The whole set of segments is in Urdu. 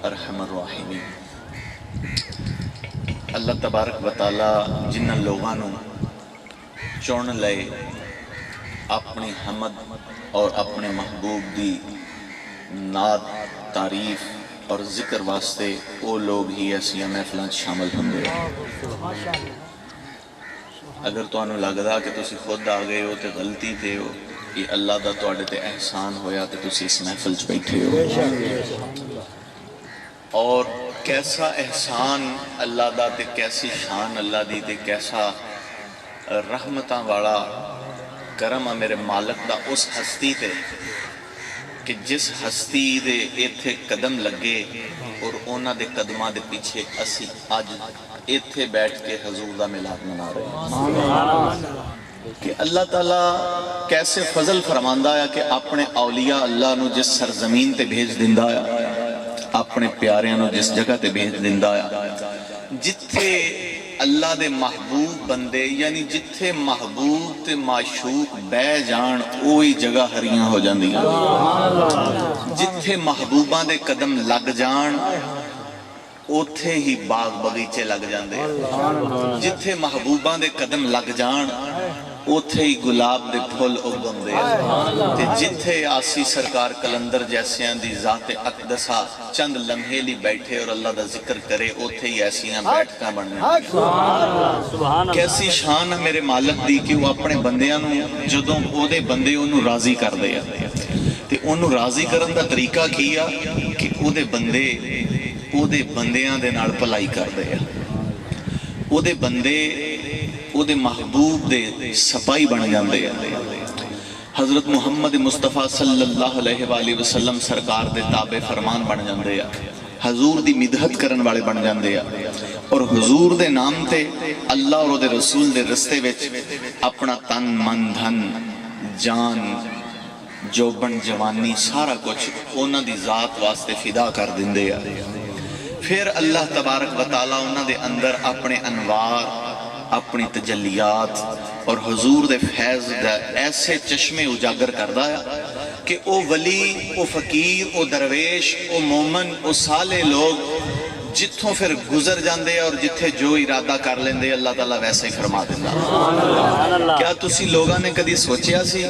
ارحم الراحمین۔ اللہ تبارک و تعالی جنہاں لوگاں نو چن لے اپنی حمد اور اپنے محبوب دی نعت تعریف اور ذکر واسطے وہ لوگ ہی ایسی محفلاں شامل ہوندے۔ اگر تانوں لگدا کہ تسی خود آ گئے ہو تے غلطی تے ہو، یہ اللہ دا تواڈے تے احسان ہویا تے تسی اس محفل چ بیٹھے ہو۔ اور کیسا احسان اللہ دا تے کیسی شان اللہ دی تے کیسا رحمتاں والا کرم ہے میرے مالک دا اس ہستی تے کہ جس ہستی دے ایتھے قدم لگے اور اونا دے قدمہ دے پیچھے اسی آج ایتھے بیٹھ کے حضور دا میلاد منا رہے ہیں کہ اللہ تعالیٰ کیسے فضل فرماندہ ہے کہ اپنے اولیاء اللہ نو جس سرزمین تے بھیج دیندہ ہے، اپنے پیاریاں نو جس جگہ تے بھیج دیندہ ہے جتھے اللہ دے محبوب بندے، یعنی جتھے محبوب تے معشوق بے جان اوہی جگہ ہریاں ہو جاندیاں، جتھے محبوباں دے قدم لگ جان اوتھے ہی باغ بغیچے لگ جاندے، جتھے محبوباں دے قدم لگ جان اوتھے ہی گلاب دے پھول اگندے، تے جتھے آسی سرکار کلندر جیسیاں دی ذات اقدسہ چند لمحے لی بیٹھے اور اللہ دا ذکر کرے اوتھے ہی ایسیاں بیٹھکاں بننے۔ کیسی شان ہے میرے مالک دی کہ وہ اپنے بندیاں نو جدوں او دے بندے انہوں راضی کر دے، تے انہوں راضی کرن دا طریقہ کیا کہ او دے بندے او دے بندیاں دے نال پلائی کر دے، او دے بندے او دے محبوب دے سپائی بن جاندے۔ حضرت محمد مصطفیٰ صلی اللہ علیہ وآلہ وسلم سرکار دے تابع فرمان بن جاندے، حضور دی مدحت کرن والے بن جاندے، اور حضور دے نام تے اللہ اور دے رسول دے رستے وچ اپنا تن من دھن جان جوبن جوانی سارا کچھ اونا دی ذات واسطے فدا کر دیندے۔ پھر اللہ تبارک و تعالیٰ انہاں دے اندر اپنے انوار، اپنی تجلیات اور حضور دے فیض دا ایسے چشمے اجاگر کردہ ہے کہ او ولی، او فقیر، او درویش، او مومن، او صالح لوگ جتھوں پھر گزر جاندے اور جتھے جو ارادہ کر لیندے اللہ تعالیٰ ویسے ہی فرما دیندہ۔ کیا تسی لوگاں نے کدی سوچیا سی؟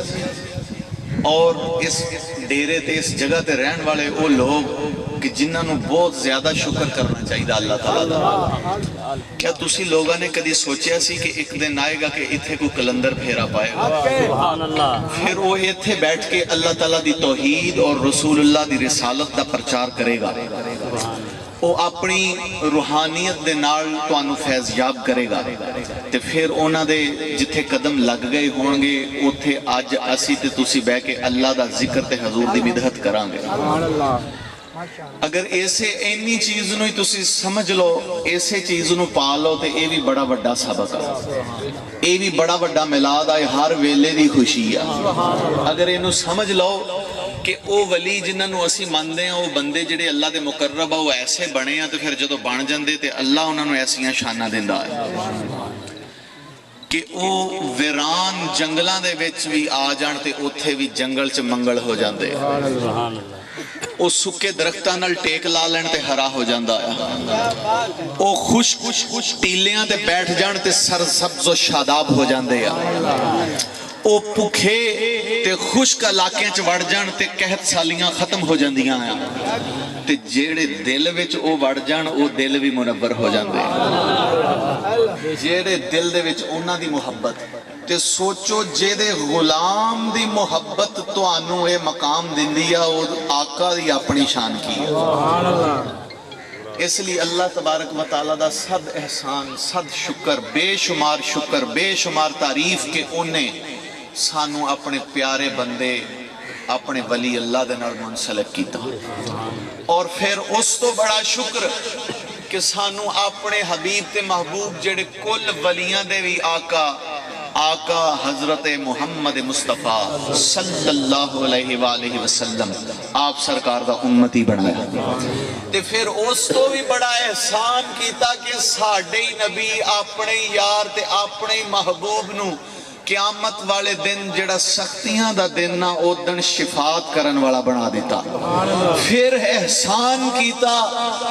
اور اس ڈیرے تے اس جگہ تے رہن والے او لوگ کہ جنہاں نو بہت زیادہ شکر کرنا چاہیے اللہ تعالیٰ دا۔ کیا تسی لوگاں نے کدی سوچیا سی کہ ایک دن آئے گا کہ اتھے کوئی کلندر پھیرا پائے گا، پھر وہ اتھے بیٹھ کے اللہ تعالیٰ دی توحید اور رسول اللہ دی رسالت دا پرچار کرے گا، وہ اپنی روحانیت دے نال تو انو فیض یاب کرے گا، تے پھر اونا دے جتھے قدم لگ گئے ہوں گے اتھے آج اسی تے تسی بے کے اللہ دا ذکر تے حضور دی مدحت کران گے۔ اگر ایسے اینی چیز نو ہی تسی سمجھ لو، ایسے چیز نو پالو تے اے بھی بڑا بڑا سبق ہے، اے بھی بڑا بڑا ملاد آئے ہر ویلے دی خوشی ہے۔ اگر اینو سمجھ لو کہ او ولی جنہاں نو اسی ماندے ہیں، او بندے جڑے اللہ دے مقرب ہیں، وہ ایسے بنے ہیں، تو پھر جدو بن جاندے تے اللہ انہاں نو ایسیاں شانہ دیندہ ہے کہ او ویران جنگلاں دے وچ بھی آ جان تے اتھے بھی جنگل چ منگل ہو جاندے، او سکے درختاں نال ٹیک لا لین تے ہرا ہو جاندہ ہے، او خوش ٹیلیاں تے بیٹھ جان تے سر سبز و شاداب ہو جاندے ہیں، او پکھے تے خشک علاقے چ وڑ جان تے قحط سالیاں ختم ہو جاندیاں ہیں، تے جیڑے دل وچ او وڑ جان او دل بھی منور ہو جاندے، جیڑے دل دے وچ اونا دی محبت تے سوچو جے دے غلام دی محبت تو آنو اے مقام دندیا او آقا دی اپنی شان کی۔ اس لیے اللہ تبارک و تعالیٰ دا صد احسان، صد شکر، بے شمار تعریف کہ انہیں سانو اپنے پیارے بندے اپنے ولی اللہ دے نال منسلک کیتا، اور پھر اس تو بڑا شکر کہ سانو اپنے حبیب تے محبوب جڑے کل ولیاں دے بھی آقا حضرت محمد مصطفیٰ صلی اللہ علیہ وآلہ وسلم آپ سرکار دا امتی بنایا، تے پھر اس تو بھی بڑا احسان کیتا کہ ساڑھے نبی اپنے یار تے اپنے محبوب نو قیامت والے دن جڑا سختیاں دا دن نہ اودن شفاعت کرن والا بنا دیتا. پھر احسان کیتا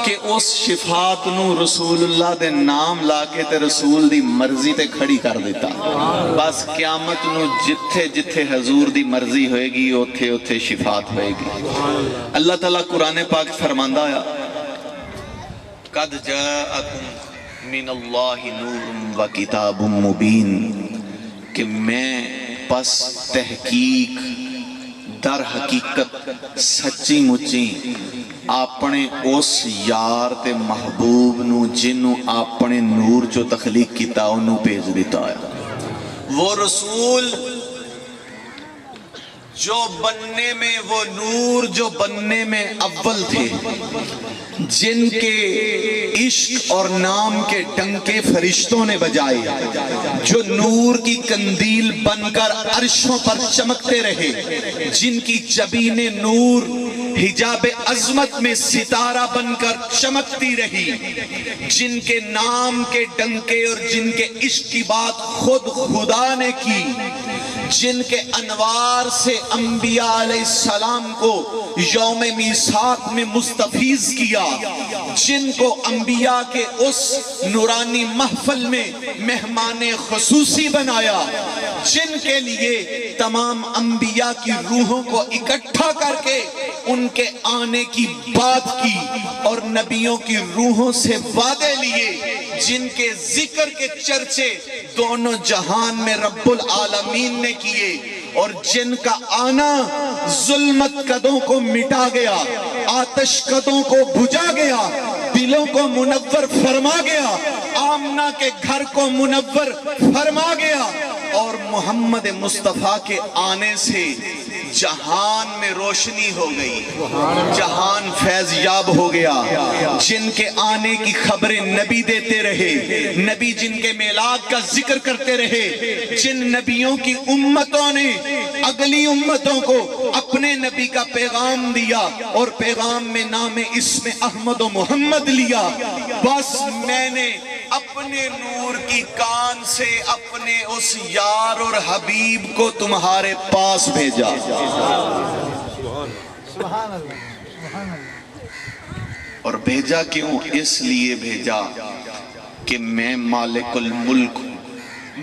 کہ اس شفاعت نو رسول اللہ دے نام لا کے تے رسول دی مرضی تے کھڑی کر دیتا. بس قیامت نو جتھے جتھے حضور دی مرضی ہوئے گی اوتھے اوتھے شفاعت ہوئے گی. اللہ تعالیٰ قرآن پاک فرماندہ ہے قد جاءکم من اللہ نور و کتاب مبین کہ میں پس تحقیق در حقیقت سچی مچی اپنے اس یار تے محبوب نو جنوں اپنے نور جو تخلیق کیتا انہوں بھیج دیتا ہے. وہ رسول جو بننے میں وہ نور جو بننے میں اول تھے جن کے عشق اور نام کے ڈنکے فرشتوں نے بجائے جو نور کی قندیل بن کر عرشوں پر چمکتے رہے جن کی جبین نور حجاب عظمت میں ستارہ بن کر چمکتی رہی جن کے نام کے ڈنکے اور جن کے عشق کی بات خود خدا نے کی جن کے انوار سے انبیاء علیہ السلام کو یوم میثاق میں مستفیض کیا جن کو انبیاء کے اس نورانی محفل میں مہمان خصوصی بنایا جن کے لیے تمام انبیاء کی روحوں کو اکٹھا کر کے ان کے آنے کی بات کی اور نبیوں کی روحوں سے وعدے لیے جن کے ذکر کے چرچے دونوں جہان میں رب العالمین نے کیے اور جن کا آنا ظلمت قدوں کو مٹا گیا آتش قدوں کو بجھا گیا دلوں کو منور فرما گیا آمنہ کے گھر کو منور فرما گیا اور محمد مصطفیٰ کے آنے سے جہان میں روشنی ہو گئی جہان فیض یاب ہو گیا جن کے آنے کی خبریں نبی دیتے رہے نبی جن کے میلاد کا ذکر کرتے رہے جن نبیوں کی امتوں نے اگلی امتوں کو اپنے نبی کا پیغام دیا اور پیغام میں نام اسم احمد و محمد لیا بس میں نے اپنے نور کی کان سے اپنے اس یار اور حبیب کو تمہارے پاس بھیجا اور بھیجا کیوں اس لیے بھیجا کہ میں مالک الملک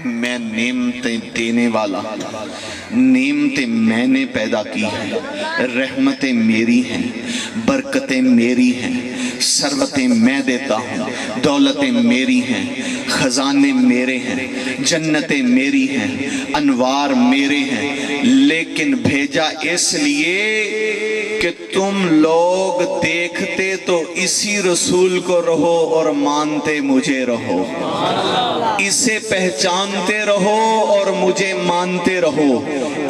میں نعمتیں دینے والا نعمتیں میں نے پیدا کی ہیں رحمتیں میری ہیں برکتیں میری ہیں ثروتیں میں دیتا ہوں دولتیں میری ہیں خزانے میرے ہیں جنتیں میری ہیں انوار میرے ہیں لیکن بھیجا اس لیے کہ تم لوگ دیکھتے تو اسی رسول کو رہو اور مانتے مجھے رہو اسے پہچانتے رہو اور مجھے مانتے رہو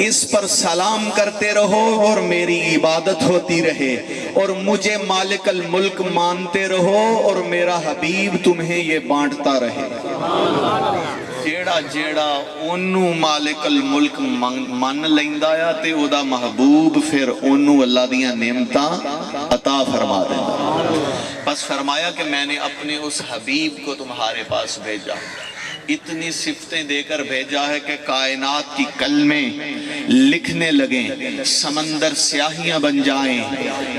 اس پر سلام کرتے رہو اور میری عبادت ہوتی رہے اور مجھے مالک الملک مانتے رہو اور میرا حبیب تمہیں یہ بانٹتا رہے جیڑا جیڑا انہوں مالک الملک من لیندہ یا تے او دا محبوب پھر انہوں اللہ دیاں نعمتاں عطا فرما دینا بس فرمایا کہ میں نے اپنے اس حبیب کو تمہارے پاس بھیجا اتنی صفتیں دے کر بھیجا ہے کہ کائنات کی کلمیں لکھنے لگیں سمندر سیاہیاں بن جائیں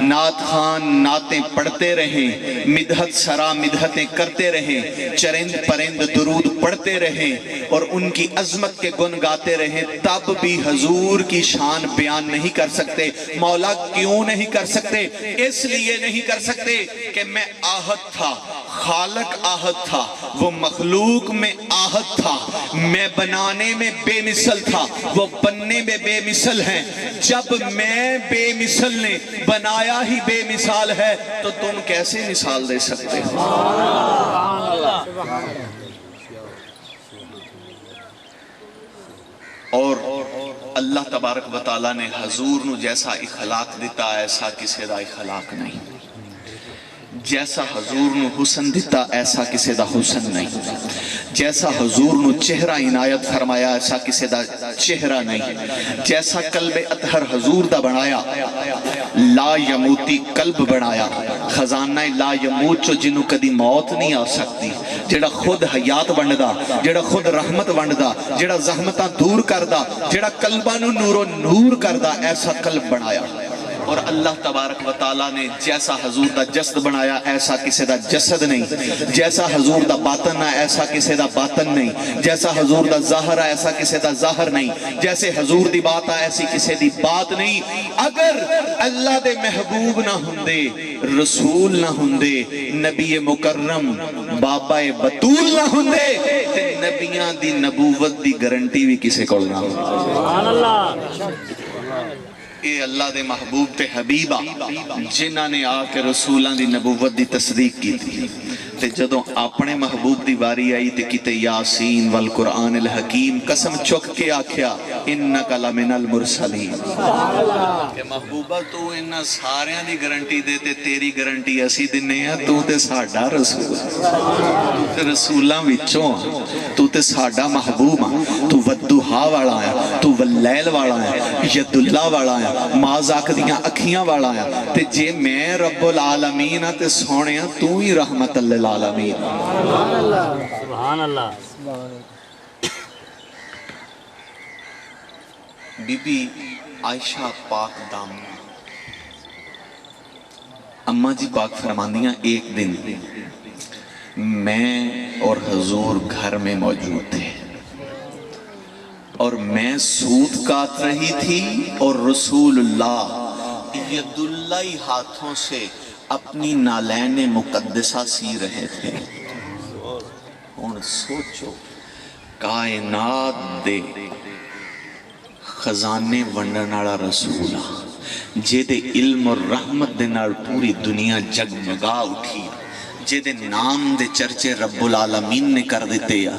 نعت خان نعتیں پڑھتے رہیں مدحت سرا مدحتیں کرتے رہیں چرند پرند درود پڑھتے رہیں اور ان کی عظمت کے گن گاتے رہیں تب بھی حضور کی شان بیان نہیں کر سکتے مولا کیوں نہیں کر سکتے اس لیے نہیں کر سکتے کہ میں آہد تھا خالق آہد تھا وہ مخلوق میں آہد تھا میں بنانے میں بے مثل تھا وہ بننے میں بے مثل ہیں جب میں بے مثل نے بنایا ہی بے مثال ہے تو تم کیسے مثال دے سکتے ہو اور اللہ تبارک و تعالیٰ نے حضور نو جیسا اخلاق دیتا ایسا کسی دا اخلاق نہیں جیسا حضور نو حسن دیتا ایسا کسی دا حسن نہیں جیسا حضور نو چہرہ عنایت فرمایا ایسا کسی دا چہرہ نہیں جیسا قلب اطہر حضور دا بنایا لا یموتی قلب بنایا خزانہ لا یموت چو جنوں کدی موت نہیں آ سکتی، جڑا خود حیات بندا، جڑا خود رحمت بندا، جڑا زحمتاں دور کردا، جڑا قلباں نو نور و نور کردا، ایسا قلب بنایا۔ اور اللہ تبارک و تعالیٰ نے جیسا حضور دا جسد بنایا ایسا کسی دا جسد نہیں، جیسا حضور دا باطن ہے ایسا کسی دا باطن نہیں، جیسا حضور دا ظاہر ہے ایسا کسی دا ظاہر نہیں، جیسے حضور دی بات ہے ایسی کسی دی بات نہیں۔ اگر اللہ دے محبوب نہ ہوندے، رسول نہ ہوندے، نبی مکرم بابا بطول نہ ہوندے، تے نبیاں دی نبوت دی گارنٹی بھی کسی کو نہ ہوندے۔ سبحان اللہ۔ اے اللہ دے محبوب تے حبیبہ جنہ نے آ کے رسولاں دی نبوت دی تصدیق کی تھی، تے جدوں اپنے محبوب دی باری آئی تے کتے یاسین والقرآن الحکیم قسم چک کے آکھیا انکا لمن المرسلین، کہ محبوبہ تو انہاں ساریاں دی گارنٹی دے تے تیری گارنٹی اسی دنے ہیں، تو تے ساڈا رسول، تو تے رسولاں وچوں، تو تے ساڈا محبوب ہاں، تو ودوہا والا ہے، تو واللیل والا ہے، ید اللہ والا ہے، مازاک دیاں اکھیاں والا ہے، تے جے میں رب العالمین تے سونے تو ہی رحمت للعالمین۔ سبحان اللہ، سبحان اللہ۔ بی بی عائشہ پاک دامن اماں جی پاک فرماندیاں ایک دن میں اور حضور گھر میں موجود تھے اور میں سوت کاٹ رہی تھی اور رسول اللہ ید اللہ ہاتھوں سے اپنی نالین مقدسہ سی رہے تھے۔ اور سوچو کائنات دے خزانے ونڈن والا رسول جے دے علم اور رحمت دے نال پوری دنیا جگمگا اٹھی، جے دے نام دے چرچے رب العالمین نے کر دیتے یا،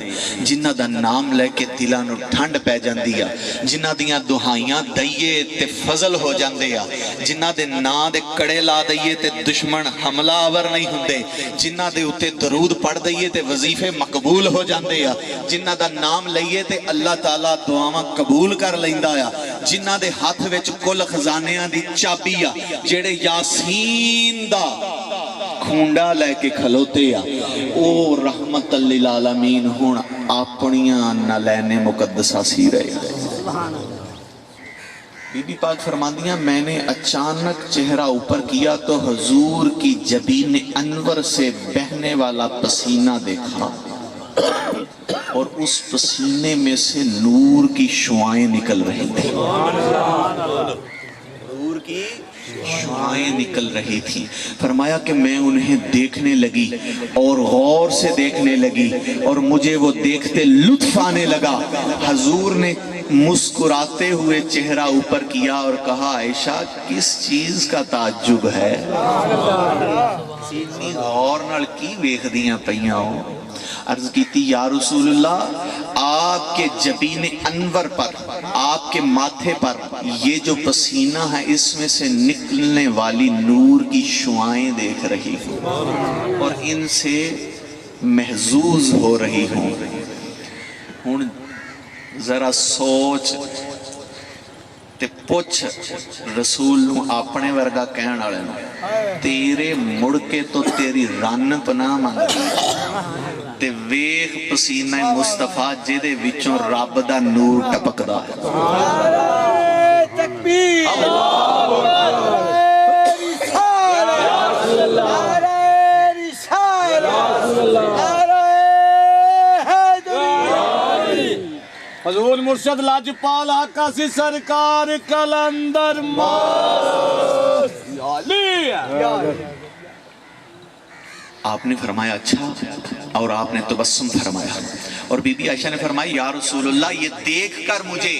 جنہ دا نام لے کے دلاں نو ٹھنڈ پہ جاندی یا، جنہ دیاں دہائیاں دئیے تے فضل ہو جاندے یا، جنہ دے نا دے کڑے لا دئیے تے دشمن حملہ آور نہیں ہوندے، جنہ دے اتے درود پڑھ دئیے تے وظیفے مقبول ہو جاندے یا، جنہ دا نام لئیے تے اللہ تعالیٰ دعاواں قبول کر لیندہ یا، جنہ دے ہاتھ وچ کل خزانیاں دی چابی یا، جیڑے یاسین دا کھونڈا لے کے کھلوتے یا، او رحمت للعالمین ہون اپنیاں نالین مقدسہ سی رہے ہیں۔ بی بی پاک فرماندیاں میں نے اچانک چہرہ اوپر کیا تو حضور کی جبین انور سے بہنے والا پسینہ دیکھا اور اس پسینے میں سے نور کی شعائیں نکل رہی تھی، نور کی شعائیں نکل رہی تھی۔ فرمایا کہ میں انہیں دیکھنے لگی اور غور سے دیکھنے لگی اور مجھے وہ دیکھتے لطف آنے لگا۔ حضور نے مسکراتے ہوئے چہرہ اوپر کیا اور کہا عائشہ کس چیز کا تعجب ہے؟ اتنی غور نال کی ویکھ دیاں پئیاں ہو؟ عرض کی تھی یا رسول اللہ آپ کے جبین انور پر، آپ کے ماتھے پر یہ جو پسینہ ہے اس میں سے نکلنے والی نور کی شعائیں دیکھ رہی ہوں اور ان سے محظوظ ہو رہی ہوں۔ ہن ذرا سوچ تے پوچھ رسول نو اپنے ورگا کہن والے نو تیرے مڑ کے تو تیری رن پناہ مانگی تے ویخ پسینہ مصطفیٰ جے دے وچوں رب دا نور ٹپکدا ہے۔ تکبیر حضور مرشد لاجپال آقا سی سرکار کلندر آپ نے فرمایا اچھا، اور آپ نے تبسم فرمایا اور بی بی عائشہ نے فرمایا یا رسول اللہ یہ دیکھ کر مجھے،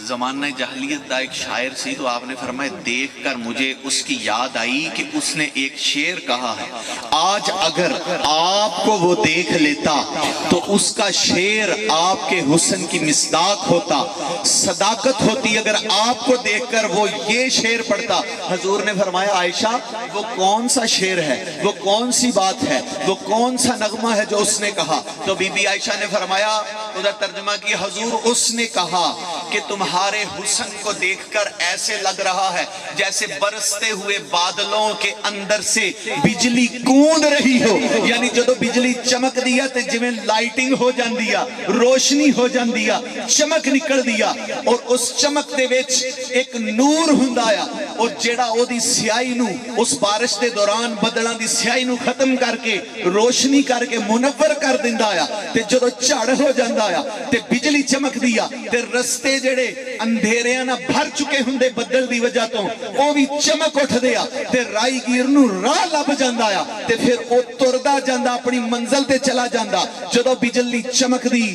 زمانہ جاہلیت دا ایک شاعر سی تو آپ نے فرمایا دیکھ کر مجھے اس کی یاد آئی کہ اس نے ایک شعر کہا ہے آج اگر آپ کو وہ دیکھ لیتا تو اس کا شعر آپ کے حسن کی مصداق ہوتا، صداقت ہوتی اگر آپ کو دیکھ کر وہ یہ شعر پڑھتا۔ حضور نے فرمایا عائشہ وہ کون سا شعر ہے، وہ کون سی بات ہے، وہ کون سا نغمہ ہے جو اس نے کہا؟ تو بی بی عائشہ نے فرمایا ادھر ترجمہ کی حضور اس نے کہا کہ تمہارے حسن کو دیکھ کر ایسے لگ رہا ہے جیسے برستے ہوئے بادلوں کے اندر سے بجلی کوند رہی ہو. یعنی جدو بجلی چمک دیا تے جویں لائٹنگ ہو جاندیا, روشنی ہو جاندیا, چمک نکل دیا, اور اس چمک دے وچ ایک نور ہوندا آ اور جیڑا او دی سیاہی نو اس بارش دے دوران بدلاں دی سیاہی نو ختم کر کے روشنی کر کے منور کر دیندا آ. تے جدو جھڑ ہو جاندا آ تے بجلی چمک دیا تے رستے جڑے اندھیریاں نہ بھر چکے ہوندے بدل دی وجہ تو او بھی چمک اٹھ دیا تے رائی گیر نو راہ لب جاندا آ تے پھر او تردا جاندا اپنی منزل تے چلا جاندا. جدو بجلی چمک دی,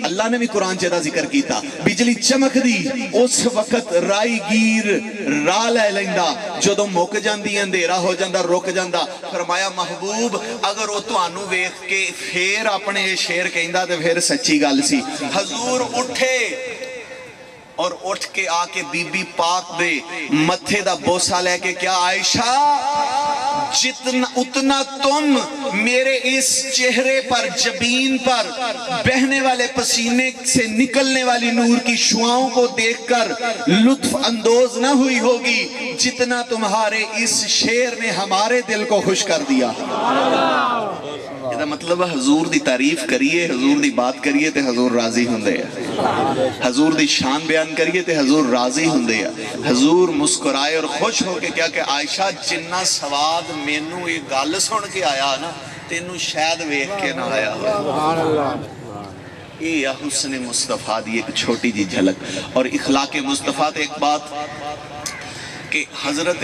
اللہ نے بھی قرآن چ دا ذکر کیتا, بجلی چمک دی اس وقت رائی گیر راہ لے لیندا, جدو مک جاندی اندھیرا ہو جاندا رک جاندا. فرمایا محبوب اگر او تانوں ویکھ کے پھر اپنے شعر کہندا تے پھر سچی گل سی. حضور اٹھے اور اٹھ کے آ کے بی بی پاک دے متھے دا بوسا لے کے, کیا عائشہ جتنا اتنا تم میرے اس چہرے پر جبین پر بہنے والے پسینے سے نکلنے والی نور کی شعاؤں کو دیکھ کر لطف اندوز نہ ہوئی ہوگی جتنا تمہارے اس شعر نے ہمارے دل کو خوش کر دیا. یہ مطلب حضور دی تعریف کریے, حضور دی بات کریے تے حضور راضی ہوندے ہیں, حضور دی شان بیان کریے تے حضور راضی ہوندے ہیں. حضور مسکرائے اور خوش ہو کے کیا کہ عائشہ جنہ سواد مینوں یہ گل سن کے آیا نا تینوں شاید ویکھ کے نہ آیا ہو. یہ حسن مصطفیٰ دی ایک چھوٹی جی جھلک. اور اخلاق مصطفیٰ تے ایک بات کہ حضرت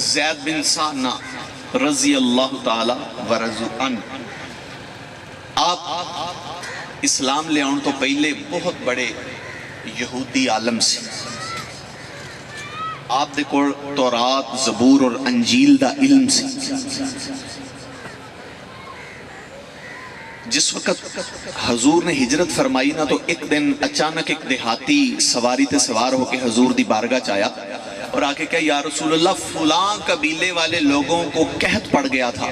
زید بن ثانہ رضی اللہ تعالی ورضو عنہ آپ اسلام لے آن تو پہلے بہت بڑے یہودی عالم سے. آپ دے کو تورات, زبور اور انجیل دا علم سے. جس وقت حضور نے ہجرت فرمائی نا تو ایک دن اچانک ایک دیہاتی سواری تے سوار ہو کے حضور دی بارگاہ چایا اور آکے کہا یا رسول اللہ فلاں قبیلے والے لوگوں کو قحط پڑ گیا تھا,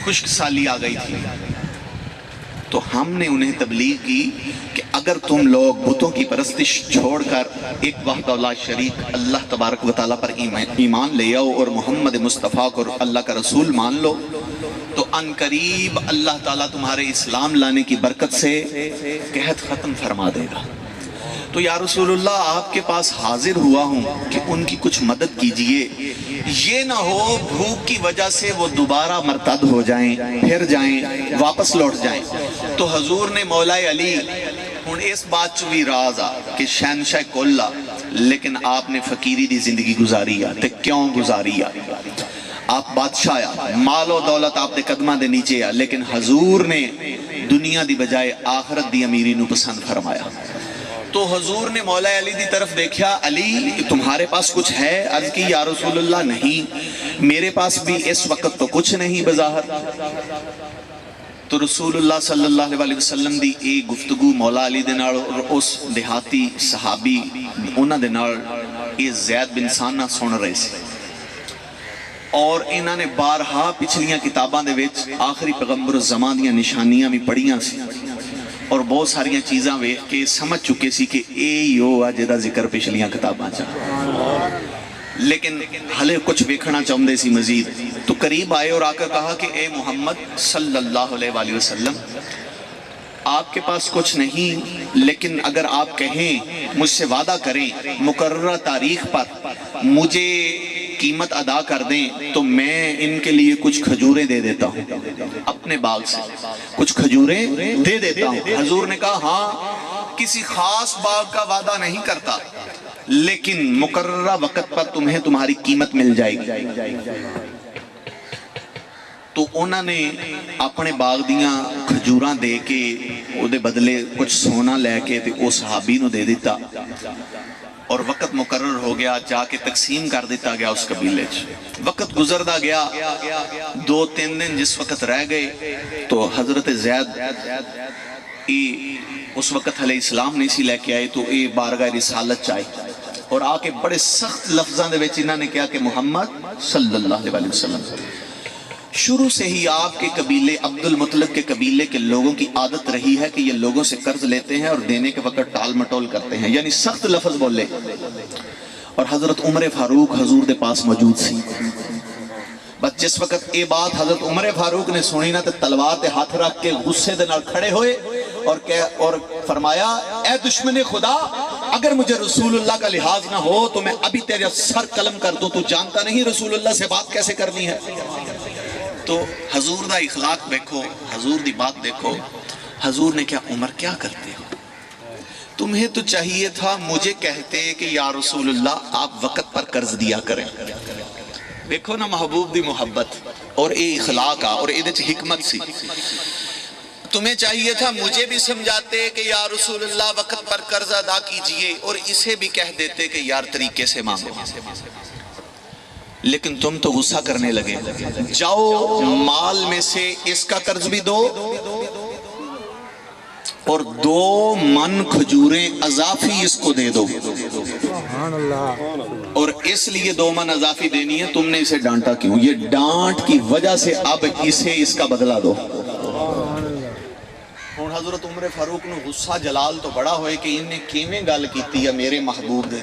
خشک سالی آ گئی تھی, تو ہم نے انہیں تبلیغ کی کہ اگر تم لوگ بتوں کی پرستش چھوڑ کر ایک وحدہ لا شریک اللہ تبارک و تعالیٰ پر ایمان لے آؤ اور محمد مصطفیٰ کو اللہ کا رسول مان لو تو ان قریب اللہ تعالیٰ تمہارے اسلام لانے کی برکت سے قحط ختم فرما دے گا. تو یا رسول اللہ آپ کے پاس حاضر ہوا ہوں کہ ان کی کچھ مدد کیجئے, یہ نہ ہو بھوک کی وجہ سے وہ دوبارہ مرتد ہو جائیں, پھر جائیں, واپس لوٹ جائیں. تو حضور نے مولا علی ہن اس بات چ بھی راز آ کہ شہنشاہ کلا لیکن آپ نے فقیری دی زندگی گزاری آ تے کیوں گزاری آ. آپ بادشاہ آ, مال و دولت آپ دے قدمہ دے نیچے آ, لیکن حضور نے دنیا دی بجائے آخرت دی امیری نو پسند فرمایا. تو حضور نے مولا علی دی طرف دیکھا, علی تمہارے پاس کچھ ہے؟ عرض کی یا رسول اللہ نہیں, میرے پاس بھی اس وقت تو کچھ نہیں بظاہر. تو رسول اللہ صلی اللہ علیہ وسلم دی ایک گفتگو مولا علی دے نال اور اس دیہاتی صحابی انہاں دے نال یہ زید بن ثانہ سن رہے سے, اور انہاں نے بارہا پچھلیاں کتاباں دے وچ آخری پیغمبر الزمان دیاں نشانیاں بھی پڑھیاں سی اور بہت ساریاں چیزاں ویکھ کے سمجھ چکے سی کہ اے یو آ جدا ذکر پچھلیاں کتاباں چا, لیکن ہلے کچھ ویکھنا چاہندے سی مزید. تو قریب آئے اور آ کر کہا کہ اے محمد صلی اللہ علیہ وسلم آپ کے پاس کچھ نہیں, لیکن اگر آپ کہیں مجھ سے وعدہ کریں مقررہ تاریخ پر مجھے قیمت ادا کر دیں تو میں ان کے لیے کچھ کھجوریں دے دیتا ہوں, اپنے باغ سے کچھ کھجوریں دے دیتا ہوں. حضور نے کہا ہاں کسی خاص باغ کا وعدہ نہیں کرتا, لیکن مقررہ وقت پر تمہیں تمہاری قیمت مل جائے گی. تو انہوں نے اپنے باغ دیاں کھجوراں دے کے او دے بدلے کچھ سونا لے کے تے او صحابی نو دے دیتا, اور وقت مقرر ہو گیا, جا کے تقسیم کر دیتا گیا اس قبیلے چ. وقت گزردا گیا, 2-3 دن جس وقت رہ گئے تو حضرت زید اس وقت علیہ السلام نہیں سی لے کے آئے, تو اے بارگاہ رسالت چاہے اور آ کے بڑے سخت لفظاں دے وچ انہاں نے کہا کہ محمد صلی اللہ علیہ وسلم شروع سے ہی آپ کے قبیلے عبد المطلب کے قبیلے کے لوگوں کی عادت رہی ہے کہ یہ لوگوں سے قرض لیتے ہیں اور دینے کے وقت ٹال مٹول کرتے ہیں، یعنی سخت لفظ بولے۔ اور حضرت عمر فاروق حضور دے پاس موجود سی، بس جس وقت یہ بات حضرت عمر فاروق نے سنی نا تو تلوار تے ہاتھ رکھ کے غصے دے نال کھڑے ہوئے اور فرمایا اے دشمن خدا، اگر مجھے رسول اللہ کا لحاظ نہ ہو تو میں ابھی تیرے سر قلم کر دوں، تو جانتا نہیں رسول اللہ سے بات کیسے کرنی ہے۔ تو حضور دا اخلاق دیکھو، حضور دی بات دیکھو۔ حضور نے کیا عمر کیا کرتے ہو؟ تمہیں تو چاہیے تھا مجھے کہتے کہ یا رسول اللہ آپ وقت پر قرض دیا کریں۔ دیکھو نا محبوب دی محبت اور اے اخلاق اور اے دے حکمت سی۔ تمہیں چاہیے تھا مجھے بھی سمجھاتے کہ یا رسول اللہ وقت پر قرض ادا کیجئے، اور اسے بھی کہہ دیتے کہ یار طریقے سے مانگو۔ لیکن تم تو غصہ کرنے لگے، جاؤ مال میں سے اس کا قرض بھی دو اور 2 من کھجوریں اضافی اس کو دے دو، اور اس لیے 2 من اضافی دینی ہے۔ تم نے اسے ڈانٹا کیوں؟ یہ ڈانٹ کی وجہ سے اب اسے اس کا بدلہ دو۔ اور حضرت عمر فاروق نے غصہ جلال تو بڑا ہوئے کہ انہیں کیویں گل کیتی ہے میرے محبوب دے،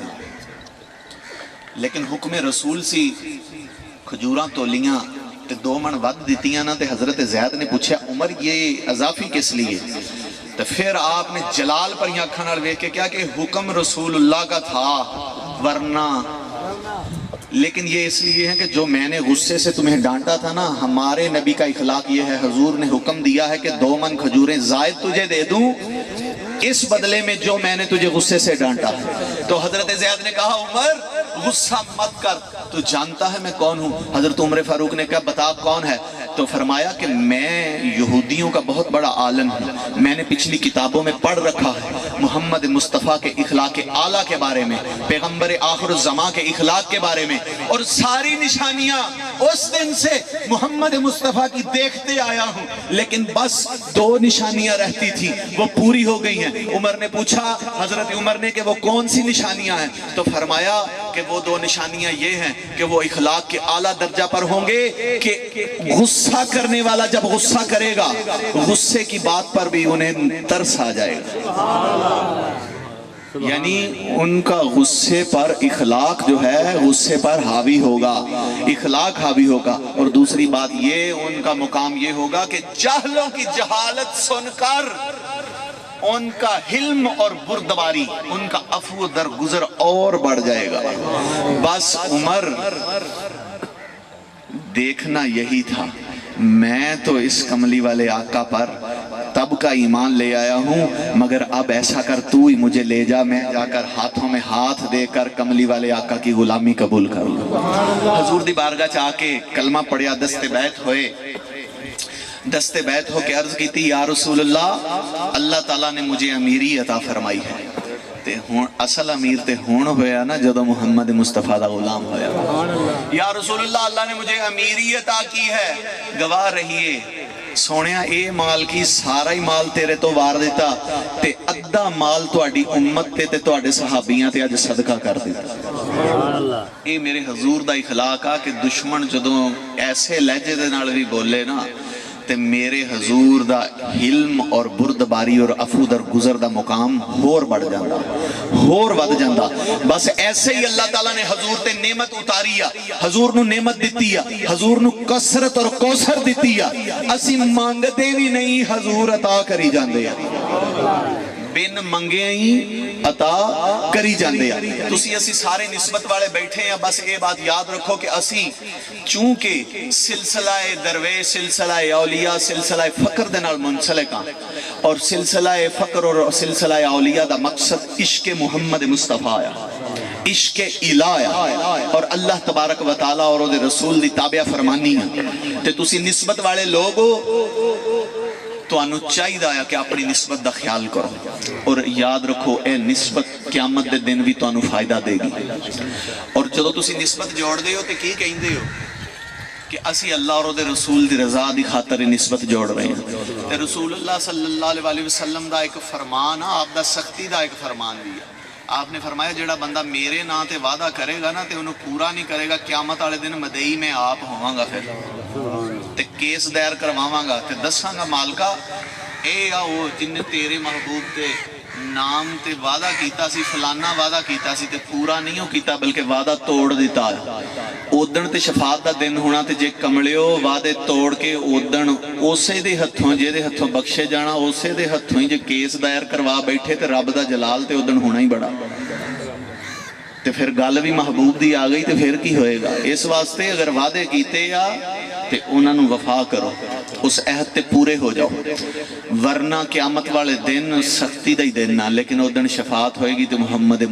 لیکن حکم رسول سی کھجوراں تولیاں تے 2 من ود دیتیاں نا، تے حضرت زید نے پوچھا عمر یہ اضافی کس لیے؟ تو پھر آپ نے جلال پر یہ اکھاں نال ویکھ کے کیا کہ حکم رسول اللہ کا تھا ورنہ، لیکن یہ اس لیے ہے کہ جو میں نے غصے سے تمہیں ڈانٹا تھا نا، ہمارے نبی کا اخلاق یہ ہے، حضور نے حکم دیا ہے کہ 2 من کھجوریں زائد تجھے دے دوں اس بدلے میں جو میں نے تجھے غصے سے ڈانٹا۔ تو حضرت زید نے کہا عمر غصہ مت کر، تو جانتا ہے میں کون ہوں؟ حضرت عمر فاروق نے کہا بتا کون ہے؟ تو فرمایا کہ میں یہودیوں کا بہت بڑا عالم ہوں، میں نے پچھلی کتابوں میں پڑھ رکھا ہے محمد مصطفیٰ کے اخلاق اعلیٰ کے بارے میں، پیغمبر آخر الزمان کے اخلاق کے بارے میں، اور ساری نشانیاں اس دن سے محمد مصطفیٰ کی دیکھتے آیا ہوں، لیکن بس 2 نشانیاں رہتی تھی وہ پوری ہو گئی ہیں۔ عمر نے پوچھا حضرت عمر نے کہ وہ کون سی نشانیاں ہیں؟ تو فرمایا کہ وہ 2 نشانیاں یہ ہیں کہ وہ اخلاق کے اعلیٰ درجہ پر ہوں گے کہ غصہ کرنے والا جب غصہ کرے گا غصے کی بات پر بھی انہیں ترس آ جائے گا، یعنی ان کا غصے پر اخلاق جو ہے غصے پر حاوی ہوگا، اخلاق حاوی ہوگا۔ اور دوسری بات یہ ان کا مقام یہ ہوگا کہ جاہلوں کی جہالت سن کر ان کا حلم اور بردباری، ان کا عفو درگزر اور بڑھ جائے گا۔ بس عمر دیکھنا یہی تھا، میں تو اس کملی والے آقا پر تب کا ایمان لے آیا ہوں، مگر اب ایسا کر تو ہی مجھے لے جا، میں جا کر ہاتھوں میں ہاتھ دے کر کملی والے آقا کی غلامی قبول کر لوں۔ حضور دی بارگاہ چاہ کے کلمہ پڑھیا، دست بیعت ہوئے، دست بیعت ہو کے عرض کی تھی یا رسول اللہ تعالیٰ نے مجھے امیری عطا فرمائی ہے، تے اصل امیر تے ہون ہویا نا جدو محمد مصطفیٰ دا غلام ہویا۔ یا رسول اللہ نے مجھے امیری عطا کی ہے، گواہ رہیے سونیا اے مال کی سارا ہی مال تیرے تو وار دیتا تے ادھا مال تواڈی امت تے تواڈے صحابیاں تے اج صدقہ کر دیتا۔ اے میرے حضور دا اخلاق آ کہ دشمن جدوں ایسے لہجے دے نال بھی بولے نا تے میرے حضور دا حلم اور بردباری اور عفو درگزر دا مقام ہور بڑھ جاندہ، ہور ود جاندہ۔ بس ایسے ہی اللہ تعالیٰ نے حضور تے نعمت اتاری ہے، حضور نو نعمت دیتی ہے، حضور نو کثرت اور کوثر دیتی ہے، اسی مانگتے بھی نہیں حضور عطا کری جاندے ہیں، بن منگے ہی عطا کری جاندے ہیں۔ تسی اسی سارے نسبت والے بیٹھے ہیں، بس یہ بات یاد رکھو کہ اسی چونکہ سلسلہ درویش، سلسلہ اولیاء، سلسلہ فقر دے نال منسلک ہاں، اور سلسلہ فقر اور سلسلہ اولیاء دا مقصد عشق محمد مصطفیٰ آیا، عشق الہ آیا، اور اللہ تبارک و تعالیٰ اور دے رسول دی تابعہ فرمانی ہے۔ تے تسی نسبت والے لوگو تو انو چاہید آیا کہ اپنی نسبت دا خیال کرو، اور یاد رکھو اے نسبت قیامت دے دن بھی تو انو فائدہ دے گی۔ اور جدو تسی نسبت جوڑ دے ہو تے کی کہیں دے ہو کہ اسی اللہ اور دے رسول دی رضا دی خاطر نسبت جوڑ رہے ہیں۔ تے رسول اللہ صلی اللہ علیہ وسلم دا ایک فرمان ہے، آپ دا سختی دا ایک فرمان بھی ہے۔ آپ نے فرمایا جڑا بندہ میرے نا تے وعدہ کرے گا نا تے انہوں پورا نہیں کرے گا، قیامت والے دن مدعی میں آپ ہوں گا۔ پھر ਤੇ ਕੇਸ ਦਾਇਰ ਕਰਵਾਵਾਂਗਾ ਤੇ ਦੱਸਾਂਗਾ ਮਾਲਕਾ ਇਹ ਆ ਉਹ ਜਿੰਨੇ ਤੇਰੇ ਮਹਿਬੂਬ ਦੇ ਨਾਮ ਤੇ ਵਾਅਦਾ ਕੀਤਾ ਸੀ, ਫਲਾਨਾ ਵਾਅਦਾ ਕੀਤਾ ਸੀ ਤੇ ਪੂਰਾ ਨਹੀਂ ਉਹ ਕੀਤਾ ਬਲਕਿ ਵਾਅਦਾ ਤੋੜ ਦਿੱਤਾ। ਉਦਣ ਤੇ ਸ਼ਫਾਅਤ ਦਾ ਦਿਨ ਹੋਣਾ ਤੇ ਜੇ ਕਮਲਿਓ ਵਾਅਦੇ ਤੋੜ ਕੇ ਉਦਣ ਉਸੇ ਦੇ ਹੱਥੋਂ ਜਿਹਦੇ ਹੱਥੋਂ ਬਖਸ਼ੇ ਜਾਣਾ ਉਸੇ ਦੇ ਹੱਥੋਂ ਹੀ ਜੇ ਕੇਸ ਦਾਇਰ ਕਰਵਾ ਬੈਠੇ ਤੇ ਰੱਬ ਦਾ ਜਲਾਲ ਤੇ ਉਦਣ ਹੋਣਾ ਹੀ ਬੜਾ। ਤੇ ਫਿਰ ਗੱਲ ਵੀ ਮਹਿਬੂਬ ਦੀ ਆ ਗਈ ਤੇ ਫਿਰ ਕੀ ਹੋਏਗਾ। ਇਸ ਵਾਸਤੇ ਅਗਰ ਵਾਅਦੇ ਕੀਤੇ ਆ ਤੇ ਉਹਨਾਂ ਨੂੰ ਵਫਾ ਕਰੋ, ਉਸ ਅਹਿਦ ਤੇ ਪੂਰੇ ਹੋ ਜਾਓ, ਵਰਨਾ ਕਿਆਮਤ ਵਾਲੇ ਦਿਨ ਸਖਤੀ ਦਾ ਹੀ ਦਿਨ ਆ, ਲੇਕਿਨ ਉਹ ਦਿਨ ਸ਼ਫਾਅਤ ਹੋਏਗੀ ਤੇ ਮੁਹੰਮਦ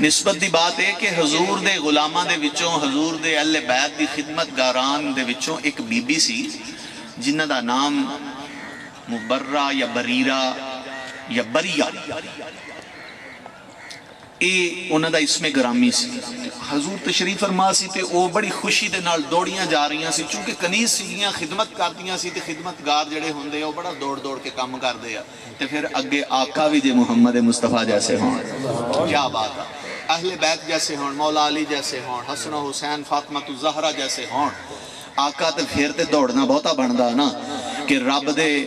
ਨਿਸਬਤ ਦੀ ਬਾਤ ਇਹ ਕਿ ਹਜ਼ੂਰ ਦੇ ਗੁਲਾਮਾਂ ਦੇ ਵਿੱਚੋਂ, ਹਜ਼ੂਰ ਦੇ ਅਹਿਲੇ ਬੈਤ ਦੀ ਖਿਦਮਤਗਾਰਾਨ ਦੇ ਵਿੱਚੋਂ ਇੱਕ ਬੀਬੀ ਸੀ ਜਿਨ੍ਹਾਂ ਦਾ ਨਾਮ ਮੁਬਰਰਾ ਜਾਂ ਬਰੀਰਾ ਜਾਂ ਬਰੀਆ, ਇਹ ਉਹਨਾਂ ਦਾ ਇਸਮੇ ਗਰਾਮੀ ਸੀ। ਹਜ਼ੂਰ ਤਸ਼ਰੀਫ ਫਰਮਾ ਸੀ ਤੇ ਉਹ ਬੜੀ ਖੁਸ਼ੀ ਦੇ ਨਾਲ ਦੌੜੀਆਂ ਜਾ ਰਹੀਆਂ ਸੀ, ਕਿਉਂਕਿ ਕਨੀਜ਼ ਸੀਗੀਆਂ, ਖਿਦਮਤ ਕਰਦੀਆਂ ਸੀ ਤੇ ਖਿਦਮਤਗਾਰ ਜਿਹੜੇ ਹੁੰਦੇ ਆ ਉਹ ਬੜਾ ਦੌੜ ਦੌੜ ਕੇ ਕੰਮ ਕਰਦੇ ਆ ਤੇ ਫਿਰ ਅੱਗੇ ਆਕਾ ਵੀ ਜੇ ਮੁਹੰਮਦ ਮੁਸਤਫਾ ਜੈਸੇ ਹੋਣ, ਕਿਆ ਬਾਤ ਹੈ, ਅਹਿਲੇ ਬੈਤ ਜੈਸੇ ਹੋਣ, ਮੌਲਾ ਅਲੀ ਜੈਸੇ ਹੋਣ, ਹਸਨ ਹੁਸੈਨ ਫਾਤਮਾ ਜ਼ਹਰਾ ਜੈਸੇ ਹੋਣ ਆਕਾ, ਤੇ ਫਿਰ ਤੇ ਦੌੜਨਾ ਬਹੁਤਾ ਬਣਦਾ ਨਾ ਕਿ ਰੱਬ ਦੇ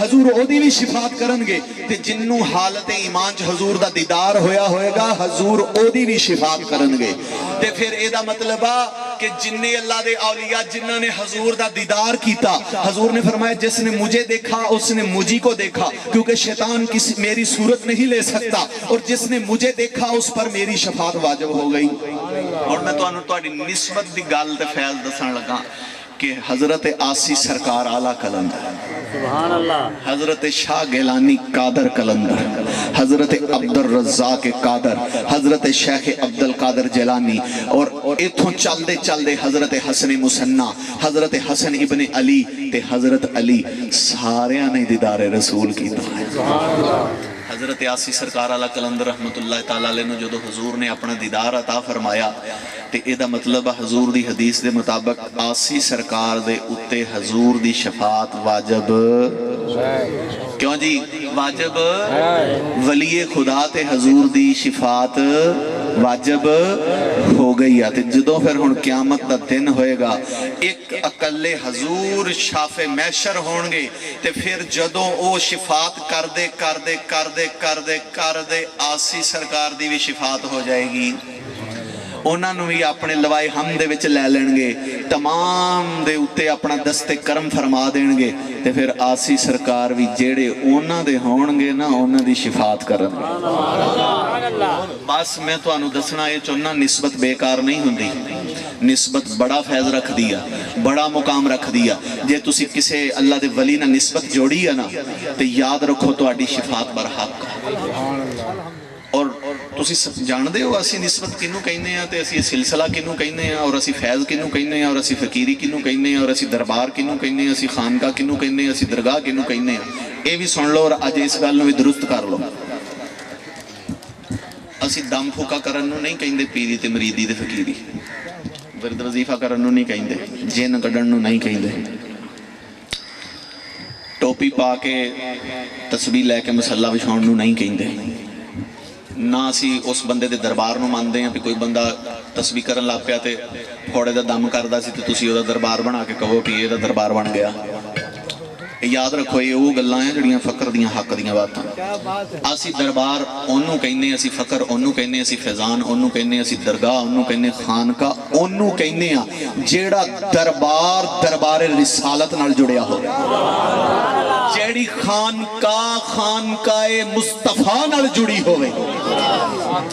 حضور او دی بھی شفاعت کرنگے تے جنوں حالت ایمان چ حضور دا دیدار ہویا ہوئے گا حضور او دی بھی شفاعت کرنگے تے پھر اے دا مطلب کہ جنہیں اللہ دے اولیاء جنہوں نے حضور دا دیدار کیتا حضور نے فرمایا جس نے مجھے دیکھا اس نے مجھے کو دیکھا کیونکہ شیطان میری صورت نہیں لے سکتا اور جس نے مجھے دیکھا اس پر میری شفاعت واجب ہو گئی. اور میں تہاڈی نسبت دی گل تے فیض دسن لگا کہ حضرت آسی سرکار اعلیٰ قلندر سبحان اللہ حضرت شاہ گیلانی قادر قلندر حضرت عبد الرزاق قادر حضرت شیخ عبد القادر جیلانی اور ایتھوں چل دے حضرت حسن مسنہ حضرت حسن ابن علی تے حضرت علی سارے نے دیدار رسول کی حضرت آسی سرکار اعلیٰ قلندر رحمت اللہ تعالیٰ علیہ نے جدو حضور نے اپنا دیدار عطا فرمایا تے اے دا مطلب حضور دی حدیث دے مطابق آسی سرکار دے اتے حضور دی شفاعت واجب کیوں جی واجب ولی خدا تے حضور دی شفاعت واجب ہو گئی ہے. جدو پھر ہن قیامت دا دن ہوئے گا ایک اکلے حضور شاف محشر ہونگے تے پھر جدو او شفاعت کر دے آسی سرکار دی بھی شفاعت ہو جائے گی انہاں نو بھی اپنے لوائے ہم دے وچ لے لینگے تمام دے اتے اپنا دست کرم فرما دینگے تے پھر آسی سرکار بھی جیڑے انہاں دے ہونگے نا انہاں دی شفاعت کرن. بس میں تو انہوں دسنا یہ چوننا نسبت بیکار نہیں ہوندی نسبت بڑا فیض رکھ دیا بڑا مقام رکھ دیا جے تسی کسے اللہ دے ولی نہ نسبت جوڑی ہے نا تے یاد رکھو تو آڈی شفاعت برحق اور تسی جان دے ہو اسی نسبت کنوں کہنے ہیں تے اسی سلسلہ کنوں کہنے ہیں اور اسی فیض کنوں کہنے ہیں اور اسی فقیری کنوں کہنے ہیں اور اسی دربار کنوں کہنے ہیں اسی خانقاہ کنوں کہنے ہیں اسی درگاہ کنوں کہنے ہیں اے بھی سن لو اور آج اس گل بھی درست کر لو. اسی دم پھوکا کرنوں نہیں کہیں دے پیری تے مریدی تے فقیری ورد وظیفہ کرنوں نہیں کہیں دے جن کڈنوں نہیں کہیں دے ٹوپی پا کے تسبیح لے کے مسلح بچھاؤنوں نہیں کہیں دے نہ اسی اس بندے دے دربار نو ماندے ہیں کہ کوئی بندہ تسبیح کرن لاگ پیا تے پھوڑے دا دم کردا سی تے تسی او دا دربار بنا کے کہو کہ یہ دا دربار بن گیا. یاد رکھو یہ وہ گلاں ہیں جڑیاں فقر دیاں حق دیاں باتاں اسی دربار اونوں کہنے اسی فقر اونوں کہنے اسی فیضان اونوں کہنے اسی درگاہ اونوں کہنے خانقاہ اونوں کہنے جیڑا دربار رسالت نال جڑیا ہو جیڑی خانقاہ مصطفیٰ نال جڑی ہوئے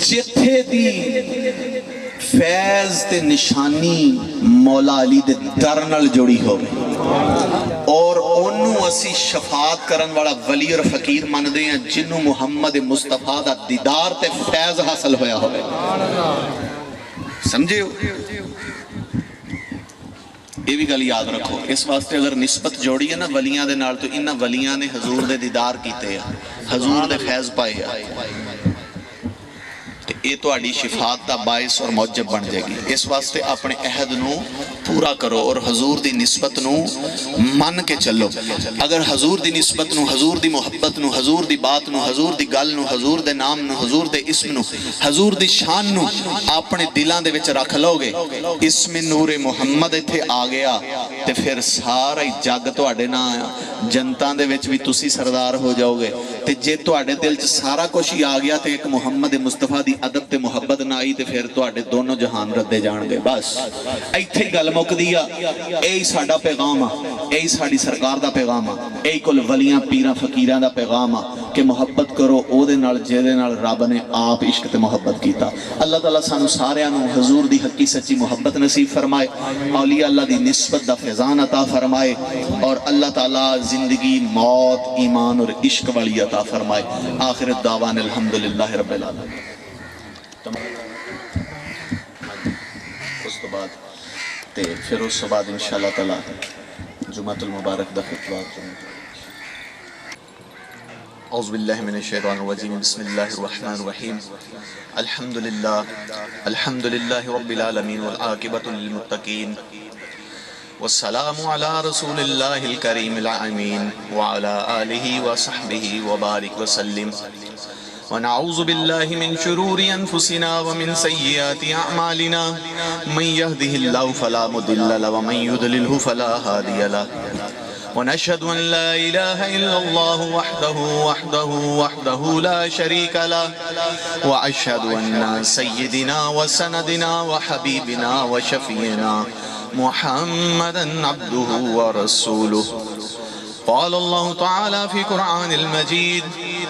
جتھے دی فیض تے نشانی مولا علی دے در نال جڑی ہوئے اور انہوں اسی شفاعت کرن والا ولی اور فقیر من دے ہیں جنہوں محمد مصطفیٰ دا دیدار تے فیض حاصل ہویا ہوئے سمجھے ہو یہ بھی گل یاد رکھو. اس واسطے اگر نسبت جوڑی ہے نا ولیاں دے نال تو انہاں ولیاں نے حضور دے دیدار کیتے ہیں حضور دے فیض پائے ہیں یہ تو آڑی شفاعت دا باعث اور موجب بن جائے گی. اس واسطے اپنے عہد نو پورا کرو اور حضور دی نسبت نو من کے چلو. اگر حضور دی نسبت نو حضور دی محبت نو حضور دی بات نو حضور دی گل نو حضور دے نام نو حضور دے اسم نو حضور دی شان نو اپنے دلان دے وچ رکھ لو گے اسم نور محمد تھے آ گیا تے پھر سارا ہی جگ تو آڑے نہ آیا جنتاں دے وچ بھی تسی سردار ہو جاؤ گے تے جے تو آڑے دل چ سارا کچھ ہی آ گیا تے ایک محمد مصطفیٰ دی ادب تے محبت نہ آئی تے پھر تو آڑے دونوں جہان ردے جان گے. بس ایتھے گل مک دیا اے ساڈا پیغام اے ساڈی سرکار دا پیغام اے کل ولیاں پیراں فقیراں دا پیغام کہ محبت کرو او دے نال جے دے نال رب نے آپ عشق تے محبت کیتا. اللہ تعالیٰ سانو سارے نو حضور دی حقی سچی محبت نصیب فرمائے اولیاء اللہ دی نسبت دا فیضان عطا فرمائے اور اللہ تعالیٰ زندگی موت ایمان اور عشق والی عطا فرمائے. آخر الدعوان الحمدللہ رب العالمین. اس تو بعد تے پھر اس تو بعد انشاءاللہ تعالیٰ جمعۃ المبارک دا خطبات. اعوذ باللہ من الشیطان الرجیم بسم اللہ الرحمن الرحیم الحمدللہ رب العالمین والعاقبۃ للمتقین والسلام علی رسول اللہ الکریم الامین وعلی آلہ وصحبہ وبارک وسلم. ونعوذ بالله من شرور أنفسنا ومن سيئات أعمالنا من يهده الله فلا مضل له ومن يضلله فلا هادي له ونشهد أن لا إله إلا الله وحده لا شريك له وأشهد أن سيدنا وسندنا وحبيبنا وشفينا محمدا عبده ورسوله. قال الله تعالى في قرآن المجيد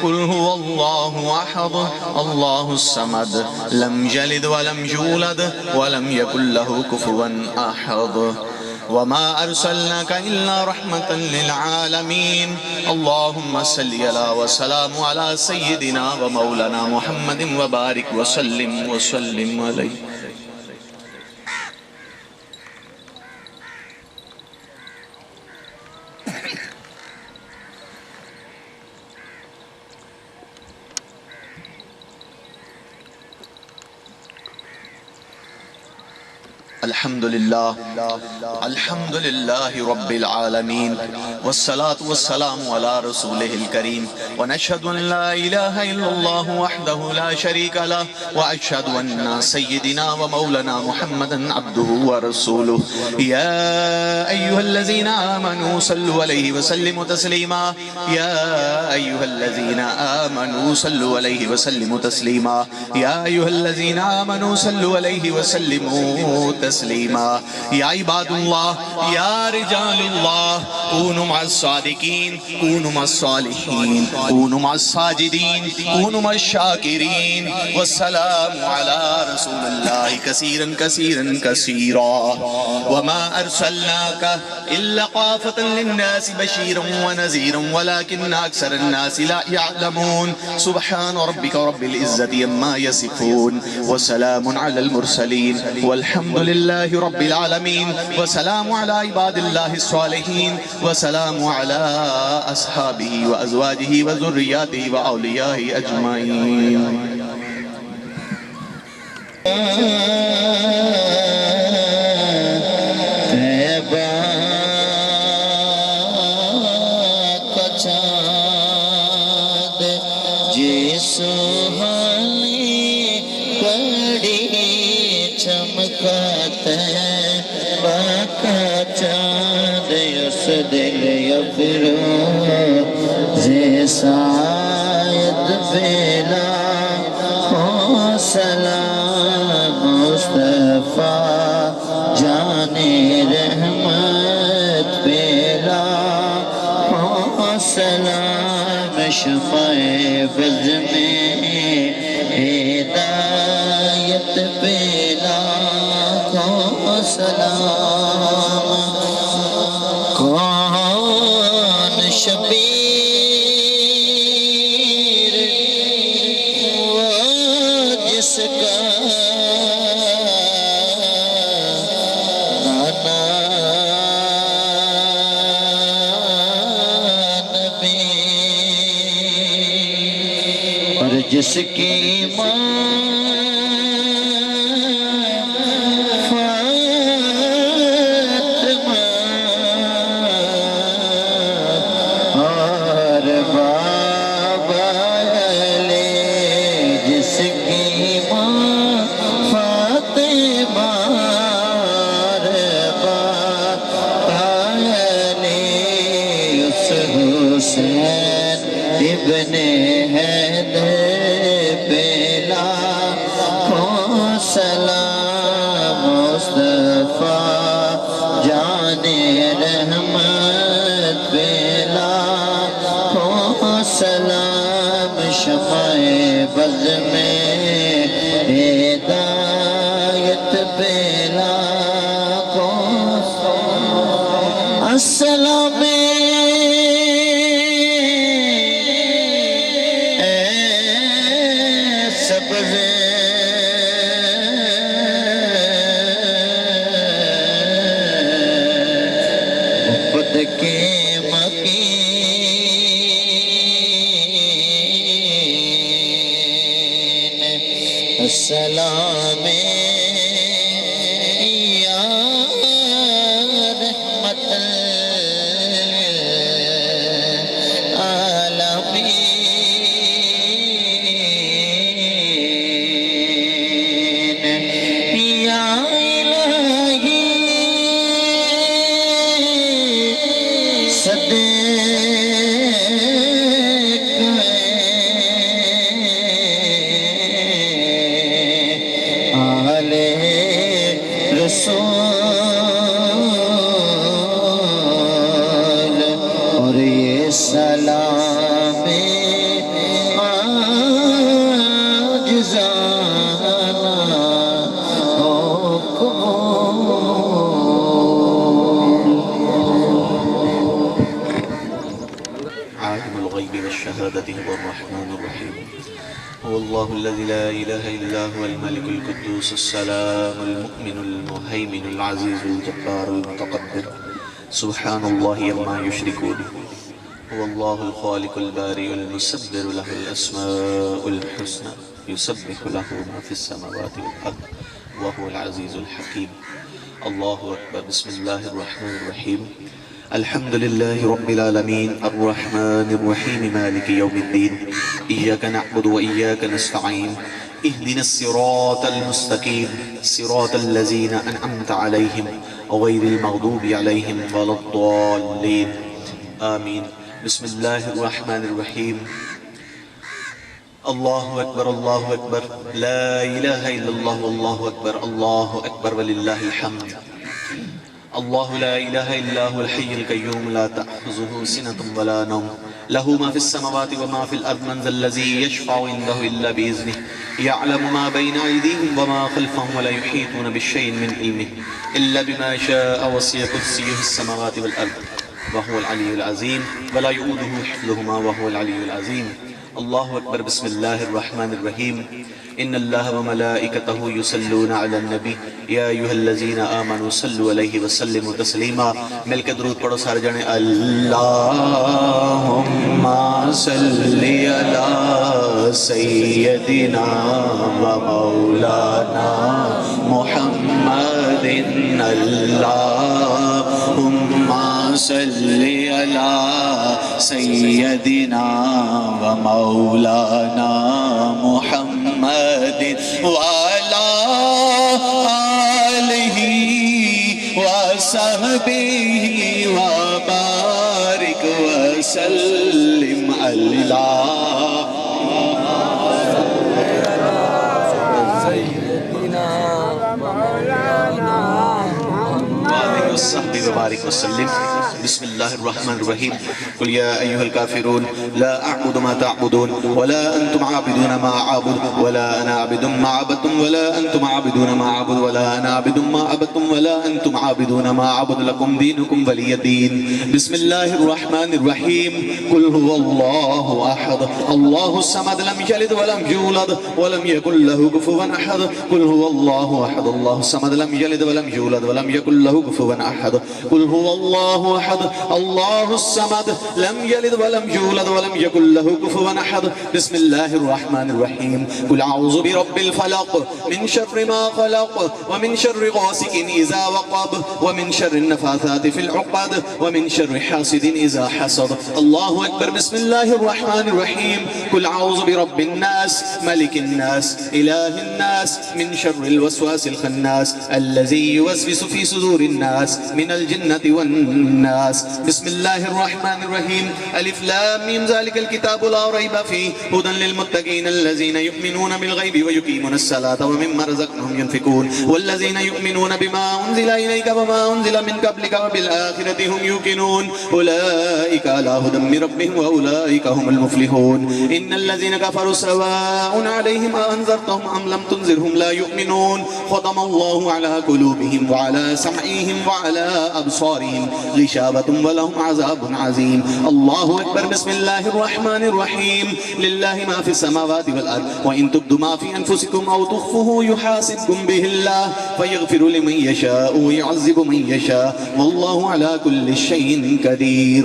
قل هو الله أحد الله الصمد لم يلد ولم يولد ولم يكن له كفوا أحد وما أرسلناك إلا رحمة للعالمين. اللهم صل على وسلام على سيدنا ومولانا محمد وبارك وسلم عليه. الحمد لله رب العالمين والصلاة والسلام على رسوله الكريم ونشهد أن لا إله إلا الله وحده لا شريك له وأشهد أن سيدنا ومولانا محمدا عبده ورسوله. يا أيها الذين آمنوا صلوا عليه وسلموا تسليما يا أيها الذين آمنوا صلوا عليه وسلموا تسليما يا أيها الذين آمنوا صلوا عليه وسلموا تسليما. يا عباد الله يا رجال الله كونوا مع الصادقين كونوا مع الصالحين كونوا مع الساجدين كونوا مع الشاكرين. والسلام على رسول الله كثيرا كثيرا كثيرا. وما أرسلناك إلا قافة للناس بشيرا ونذيرا ولكن أكثر الناس لا يعلمون. سبحان ربك رب العزة عما يصفون وسلام على المرسلين والحمد لله رب العالمين. وسلام على عباد الله الصالحين وسلام على أصحابه وأزواجه وذرياته وأوليائه أجمعين. سعید بلا سلام مصطفیٰ جان رحمت بلا سلام شفاء بز میں ہدایت بلا سلام. کون شبیر وہ جس کا نانا نبی اور جس کی ماں ابن حیدر بلا کو سلام مصطفیٰ جان رحمت بلا کو سلام شفاء بز میں ہدایت بلا کو السلام السلام یا رحمت للعالمین الشهادة هو الرحمن الرحيم. هو الله الذي لا إله إلا هو الملك القدوس السلام المؤمن المهيمن العزيز الجبار المتكبر سبحان الله عما يشركون. هو الله الخالق البارئ المسبر له الأسماء الحسنى يسبح له ما في السماوات والأرض وهو العزيز الحكيم. الله أكبر. بسم الله الرحمن الرحيم. الحمد لله رب العالمين الرحمن الرحيم مالك يوم الدين إياك نعبد وإياك نستعين اهدنا الصراط المستقيم صراط الذين أنعمت عليهم غير المغضوب عليهم ولا الضالين آمين. بسم الله الرحمن الرحيم. الله أكبر الله أكبر لا إله إلا الله والله أكبر الله أكبر ولله الحمد. الله لا إله إلا هو الحي القيوم لا تأخذه سنة ولا نوم له ما في السماوات وما في الأرض من ذا الذي يشفع عنده إلا بإذنه يعلم ما بين أيديهم وما خلفهم ولا يحيطون بشيء من علمه إلا بما شاء وسع كرسيه السماوات والأرض وهو العلي العظيم ولا يؤوده حفظهما وهو العلي العظيم. الله أكبر. بسم الله الرحمن الرحيم. إن الله وملائكته يصلون على النبي يا أيها الذين آمنوا صلوا عليه وسلموا تسليما. مل کے درود پڑھو سارے جنے. اللهم صل على سيدنا ومولانا محمد. اللهم صل على سيدنا ومولانا محمد وعلى آله وصحبه وبارك وسلم. وصحبه وبارك وسلم. بسم الله الرحمن الرحيم. قل يا أيها الكافرون لا أعبد ما تعبدون ولا أنتم عابدون ما أعبد ولا أنا عابد ما عبدتم ولا أنتم عابدون ما أعبد ولا أنا عابد ما عبدتم ولا أنتم عابدون ما أعبد لكم دينكم ولي دين. بسم الله الرحمن الرحيم. قل هو الله أحد الله الصمد لم يلد ولم يولد ولم يكن له كفوا أحد. قل هو الله أحد الله الصمد لم يلد ولم يولد ولم يكن له كفوا أحد. قل هو الله أحد الله الصمد لم يلد ولم يولد ولم يكن له كفوا أحد. بسم الله الرحمن الرحيم. قل أعوذ برب الفلق من شر ما خلق ومن شر غاسق إذا وقب ومن شر النفاثات في العقد ومن شر حاسد إذا حسد. الله أكبر. بسم الله الرحمن الرحيم. قل أعوذ برب الناس ملك الناس إله الناس من شر الوسواس الخناس الذي يوسوس في صدور الناس من الجنة والناس. بسم الله الرحمن الرحيم. ألف لام ميم ذلك الكتاب لا ريب فيه هدى للمتقين الذين يؤمنون بالغيب ويقيمون الصلاة ومما رزقناهم ينفقون والذين يؤمنون بما أنزل إليك وما أنزل من قبلك وبالآخرة هم يوقنون أولئك على هدى من ربهم وأولئك هم المفلحون. إن الذين كفروا سواء عليهم أنذرتهم أم لم تنذرهم لا يؤمنون ختم الله على قلوبهم وعلى سمعهم وعلى أبصارهم غشاوة ولهم عذاب عظيم. الله أكبر. بسم الله الرحمن الرحيم. لله ما في السماوات والأرض وإن تبدوا ما في أنفسكم أو تخفوه يحاسبكم به الله فيغفر لمن يشاء ويعذب من يشاء والله على كل شيء قدير.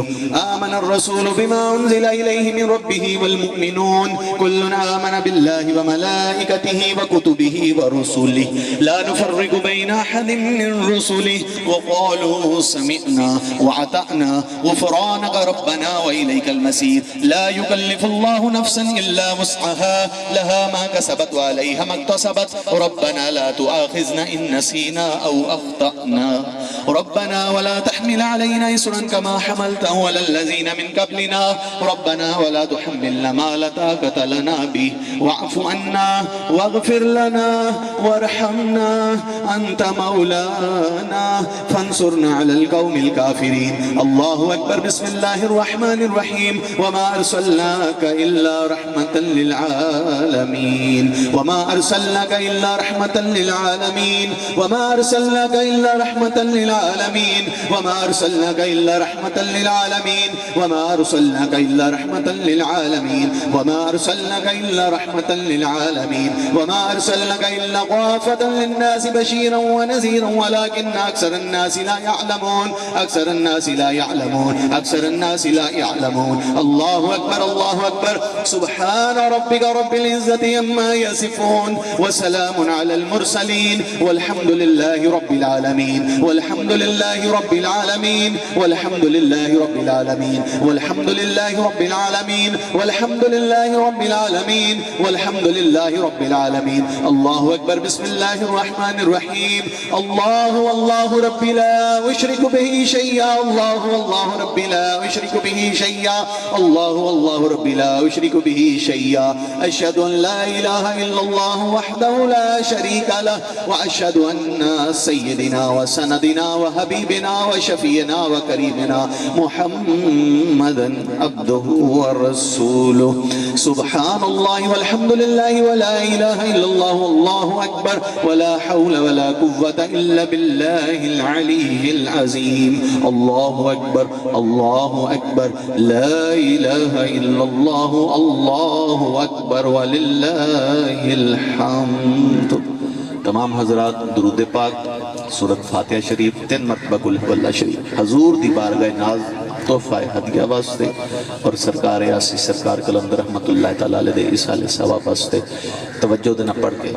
آمن الرسول بما أنزل إليه من ربه والمؤمنون كلنا آمن بالله وملائكته وكتبه ورسله لا نفرق بين أحد من رسله وقالوا سمعنا وأطعنا غفرانك ربنا وإليك المصير. لا يكلف الله نفسا إلا وسعها لها ما كسبت وعليها ما اكتسبت ربنا لا تؤاخذنا إن نسينا أو أخطأنا ربنا ولا تحمل علينا إصرا كما حملته على الذين من قبلنا ربنا ولا تحملنا ما ما لا طاقة لنا به واعف عنا واغفر لنا وارحمنا أنت مولانا فانصرنا على القوم الكافرين. الله أكبر. بسم الله الرحمن الرحيم. وما أرسلناك إلا رحمة للعالمين وما أرسلناك إلا رحمة للعالمين وما أرسلناك إلا رحمة للعالمين وما أرسلناك إلا رحمة للعالمين وما أرسلناك إلا رحمة للعالمين وما أرسلناك إلا رحمة للعالمين وما أرسلناك إلا كافة للناس بشيرا ونذيرا ولكن أكثر الناس لا يعلمون أكثر الناس لا يعلمون أكثر الناس لا يعلمون. الله أكبر الله أكبر. سبحان ربك رب العزة عما يصفون وسلام على المرسلين والحمد لله رب العالمين والحمد لله رب العالمين والحمد لله رب العالمين والحمد لله رب العالمين والحمد لله رب العالمين والحمد لله رب العالمين. الله أكبر. بسم الله الرحمن الرحيم. الله والله ربي لا أشرك به شيئا الله والله ربي لا أشرك به شيئا الله والله ربي لا أشرك به شيئا. أشهد أن لا إله إلا الله وحده لا شريك له وأشهد أن سيدنا وسندنا وحبيبنا وشفينا وكريمنا محمدا عبده ورسوله. سبحان الله والحمد لله ولا إله إلا الله والله أكبر ولا حول ولا قوة إلا بالله العلي العظيم. الله أكبر الله أكبر لا إله إلا الله الله أكبر ولله الحمد. تمام حضرات درود پاک سورت فاتحہ شریف 3 مرتبہ قل هو اللہ شریف حضور دی بارگاہ ناز تحفہ ہدیہ واسطے اور سرکار یاسی سرکار قلندر رحمت اللہ تعالی علیہ دے اسال ثواب واسطے توجہ دینا پڑھ کے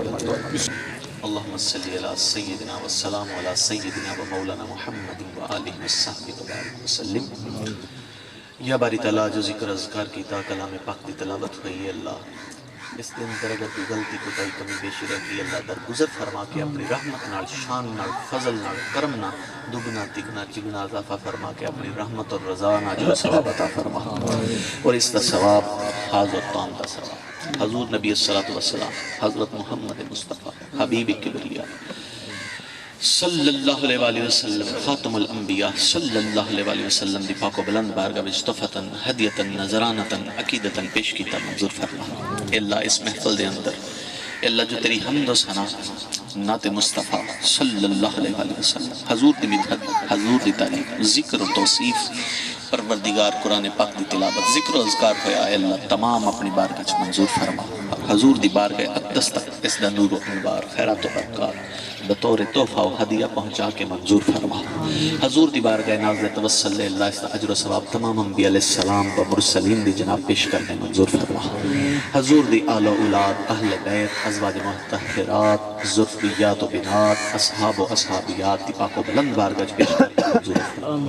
اللہم صلی علی سیدنا والسلام علی سیدنا و مولانا محمد و آلہ وصحبہ وسلم. یا باری تعالیٰ جو ذکر اذکار کی تا کلام پاک دی تلاوت ہوئی اللہ اس دن در اگر کوئی غلطی کوتاہی کمی بیشی رہتی اللہ در گزر فرما کے اپنی رحمت نال شان نال فضل نال کرم نال دگنا تگنا چگنا اضافہ فرما کے اپنی رحمت اور رضا نال ثواب عطا فرما اور اس کا ثواب حاضر تام کا ثواب حضور نبی صلی اللہ علیہ وسلم حضرت محمد مصطفیٰ حبیب کبریاء صلی اللہ علیہ وآلہ وسلم خاتم الانبیاء صلی اللہ علیہ وآلہ وسلم دی پاک و بلند بارگاہ وجتفتاً ہدیتاً نظرانتاً عقیدتاً پیش کیتا منظور فرما. اللہ اس محفل دے اندر اللہ جو تیری حمد و ثنا نات مصطفیٰ صلی اللہ علیہ وآلہ وسلم حضور دی مدحت حضور دی تعلیم ذکر و توصیف پروردگار قرآن پاک دی تلاوت ذکر و اذکار ہویا اے اللہ تمام اپنی بارگاہ منظور فرما. حضور دی بارگاہ اقدس تک اس دا نور و انوار خیرات و برکات بطور تحفہ و ہدیہ پہنچا کے منظور فرما. حضور دی بارگاہ ناز توسل لے اللہ اس دا اجر و ثواب تمام انبیاء علیہ السلام و مرسلین دی جناب پیش کرنے منظور فرما. حضور دی آل و اولاد اہل بیت ازواج محتحرات ذریات و بنات اصحاب و اصحابیات دی پاک و بلند بارگاہ پیش کرنے منظور فرما.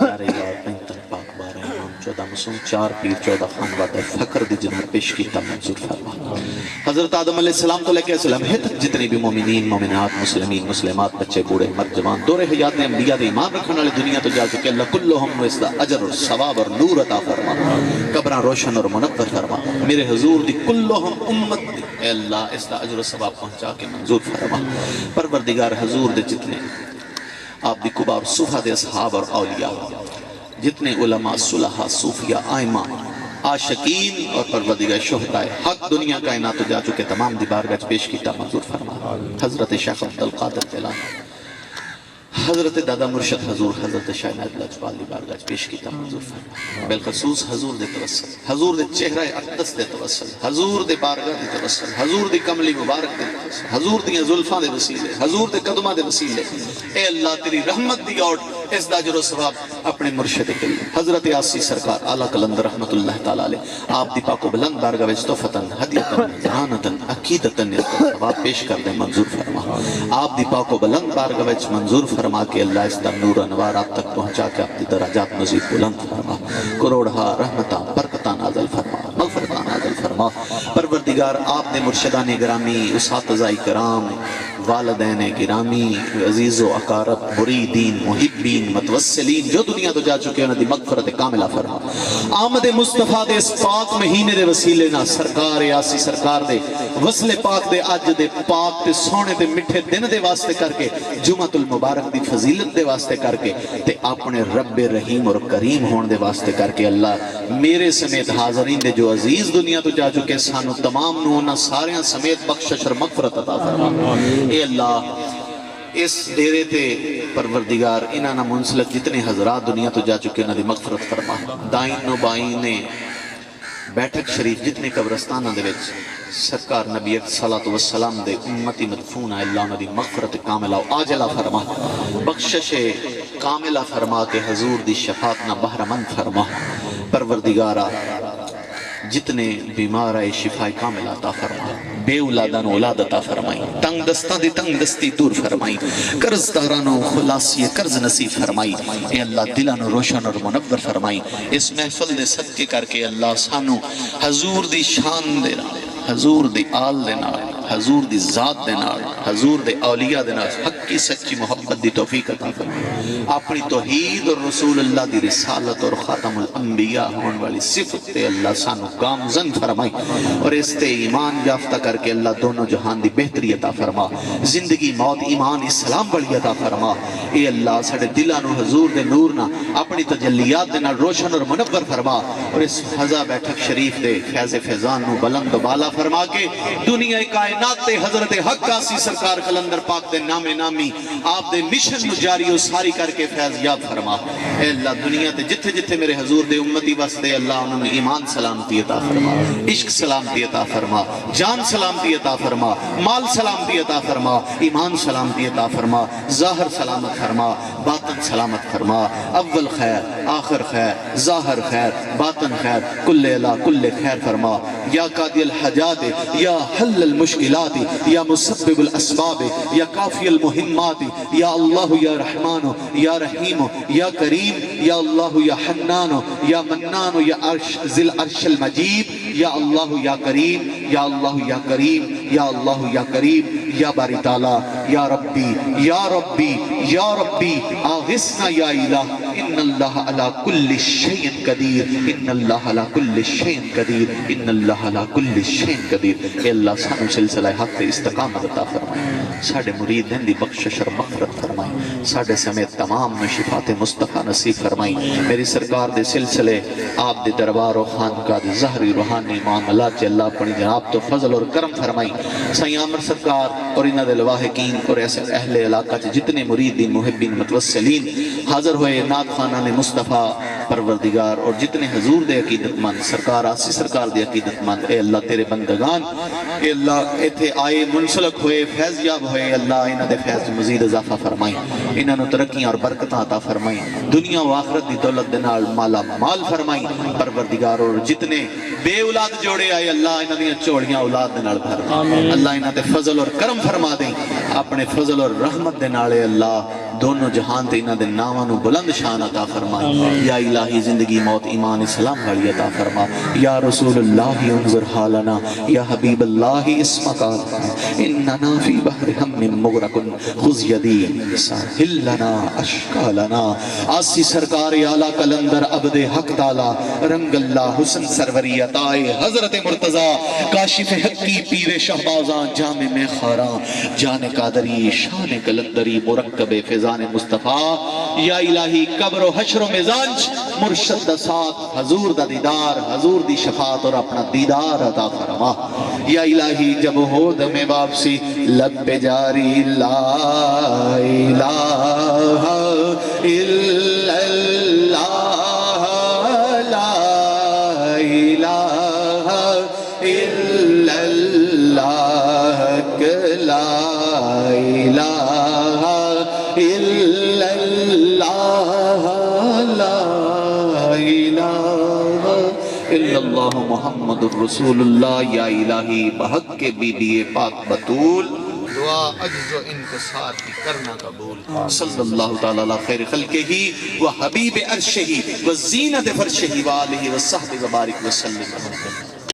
یار یار پینتن پاک بارہ امام 14 مسلم 4 پیر 14 خانواد فقر دی جناب پیش کیتا منظور فرما. حضرت آدم علیہ السلام تو لے کے السلام ہے تک جتنے بھی مومنین مومنات مسلمین مسلمات بچے بوڑے مرد جوان دور حیات نے انبیاء دے ایمان رکھنے والے دنیا تو جا چکے اللہ کلہم اس دا اجر اور ثواب اور نور عطا فرما قبراں روشن اور منور فرما. میرے حضور دی کلہم امت دی اے اللہ اس دا اجر و ثواب پہنچا کے منظور فرما. پروردگار حضور دے جتنے آپ دی کبار صفحہ دے اصحاب اور اولیاء جتنے علماء صلحاء صوفیاء آئمہ عاشقین اور پروردگار شہداء حق دنیا کائنات جا چکے تمام دی بارگاہ پیش کیتا منظور فرما. حضرت شیخ عبدالقادر جیلانی حضرت دادا مرشد حضور حضرت شاہ نائب لاجپال دی بارگاہ پیش کیتا منظور فرما. بالخصوص حضور دے توسل حضور دے چہرہ اقدس دے توسل حضور دے بارگاہ دے توسل حضور دی کملی مبارک دے توسل حضور دی زلفاں دے وسیلے حضور دے قدماں دے وسیلے اے اللہ تیری رحمت دی اور اس دا اجر و ثواب اپنے مرشد کریم حضرت یاسی سرکار اعلیٰ قلندر رحمت اللہ تعالیٰ علیہ آپ دی پاک و بلند بارگاہ وچ تحفتاً ہدیتاً ذہانتاً عقیدتاً اس دا ثواب پیش کر دے منظور فرما. آپ دی پاک و بلند بارگاہ وچ منظور فرما کہ اللہ اس دا نور انوار آپ تک پہنچا کے اپنی درجات مزید بلند فرما. کروڑہا رحمتاں برکتاں نازل فرما مغفرتاں نازل فرما. پروردگار آپ نے مرشدان گرامی اساتذہ کرام والدین گرامی عزیز و اقارب مریدین محبین متوسلین جو دنیا تو جا چکے انہاں دی مغفرت کاملہ فرما آمد مصطفیٰ دے اس پاک مہینے دے وسیلے نہ سرکار یاسی سرکار دے وصل پاک دے اج دے پاک تے سونے دے مٹھے دن دے واسطے کر کے جمعۃ المبارک دی فضیلت دے واسطے کر کے تے اپنے رب رحیم اور کریم ہون دے واسطے کر کے اللہ میرے سمیت حاضرین دے جو عزیز دنیا تو جا چکے سانو تمام نو انہاں ساریاں سمیت بخشش اور مغفرت عطا فرما اے اللہ اس ڈیرے تے پروردگار انہاں نہ منسلک جتنے حضرات دنیا تو جا چکے انہاں دی مغفرت فرما دائیں و بائیں نے بیٹھک شریف جتنے قبرستانہ دے وچ سرکار نبی صلی اللہ علیہ وسلم دے امتی مدفون ہے اللہ انہاں دی مغفرت کاملہ و عاجلہ فرما بخشش کاملہ فرما کے حضور دی شفاعت نہ بہرمند فرما پروردگارہ جتنے بیمار آئے شفاء کامل عطا فرما بے اولادان اولاد عطا فرمائی تنگ دستان دی تنگ دستی دور فرمائی قرض دارانو خلاصی قرض نصیب فرمائی اے اللہ دلانو روشن اور منور فرمائی اس محفل دے صدقے کر کے اللہ سانو حضور دی شان دے نال حضور دی آل دے نال حضور دی ذات دے نال حضور دے اولیاء دے نال حق کی سچی محبت دی توفیق عطا فرمائی اپنی توحید اور رسول اللہ دی رسالت اور خاتم الانبیاء ہون والی صفت تے اللہ سانو گامزن فرمائی اور اس تے ایمان یافتہ کر کے اللہ دونوں جہان دی بہتری عطا فرما زندگی موت ایمان اسلام بڑی عطا فرما اے اللہ ساڑھے دلانو حضور دے نور نہ اپنی تجلیات دے نال روشن اور منور فرما اور اس حضا بیٹھک شریف دے فیض فیضان نو بلند و بالا فرما کے دنیا کائنات تے حضرت حق آسی سرکار قلندر پاک دے نام نامی آپ دے مشن نو جاری و ساری کر کے فیض یاب فرما اے اللہ دنیا تے جتھے جتھے میرے حضور دے امتی بس دے اللہ انہوں نے ایمان سلامتی عطا فرما عشق سلامتی عطا فرما جان سلامتی عطا فرما مال سلامتی عطا فرما ایمان سلامتی عطا فرما ظاہر سلامت فرما باطن سلامت فرما اول خیر آخر خیر ظاہر خیر باطن خیر کل علا کل خیر فرما یا قاضی الحاجات یا حل المشکلات یا مسبب الاسباب یا کافی المہمات یا اللہ یا رحمان یا رحیم یا کریم یا اللہ یا حنان یا منان یا عرش ذل عرش المجید یا اللہ یا کریم یا اللہ یا کریم یا اللہ یا کریم یا باری تعالی یا ربی یا ربی یا ربی آغثنا یا الہ ان اللہ علی کل شیء قدیر ان اللہ علی کل شیء قدیر ان اللہ علی کل شیء قدیر اے اللہ سانو سلسلہ حق تے استقامت عطا فرمائے ساڑھے مریدین دی بخشش اور مغفرت فرمائے ساڑھے سمیت تمام شفاعت مصطفیٰ نصیب فرمائی میری سرکار دے سلسلے آپ دے دربار و خانقاہ دے ظاہری روحانی معاملات چے اللہ اپنی جناب تو فضل اور کرم فرمائی سائیں عامر سرکار اور انہ دے لواحقین اور ایسے اہل علاقہ چے جتنے مریدین محبین متوسلین حاضر ہوئے نعت خانان مصطفیٰ پروردگار اور جتنے حضور دے عقیدت مند سرکار آسی سرکار دے عقیدت مند اے اللہ تیرے بندگان اے اللہ ایتھے آئے منسلک ہوئے فیض یاب ہوئے اللہ انہ دے فیض مزید اضافہ فرمائی انہ نو ترقیاں اور برکتاں عطا فرمائی دنیا و آخرت دی دولت دے نال مالا مال فرمائی پروردگار اور جتنے بے اولاد جوڑے آئے اللہ انہ دیا چوڑیاں اولاد دے نال بھر اللہ انہ دے فضل اور کرم فرما دیں اپنے فضل اور رحمت دے نالے اللہ دونوں جہان تے انہ دے نامانو بلند شان عطا فرما یا الہی زندگی موت ایمان اسلام والی عطا فرما یا رسول اللہ انظر حالنا یا حبیب اللہ اسمکا اننا فی بحر ہم مغرقن خذ یدی ساحل لنا اشکالنا آسی سرکار اعلیٰ قلندر عبد حق تعالی رنگ اللہ حسن سروری عطائے حضرت مرتضی کاشف حقی پیر شہبازاں جامع میں خاراں جان قادری شان قلندری مرکب فیضان مصطفیٰ یا الہی قبر و حشر و میزانچ مرشد دا ساتھ حضور دا دیدار حضور دی شفاعت اور اپنا دیدار عطا فرما یا الہی جب ہو دم واپسی لب پہ جاری لا الہ الا اللہ لا الہ الا اللہ لا الہ الا اللہ لا الہ الا اللہ محمد الرسول اللہ یا الہی بحق کے بی بی پاک بطول دعا عجز و انکسار کی کرنا قبول صلی اللہ تعالیٰ علیہ خیر خلقہ ہی و حبیب عرشہ ہی و زینت فرشہ ہی و آلہ و صحبہ و بارک و سلم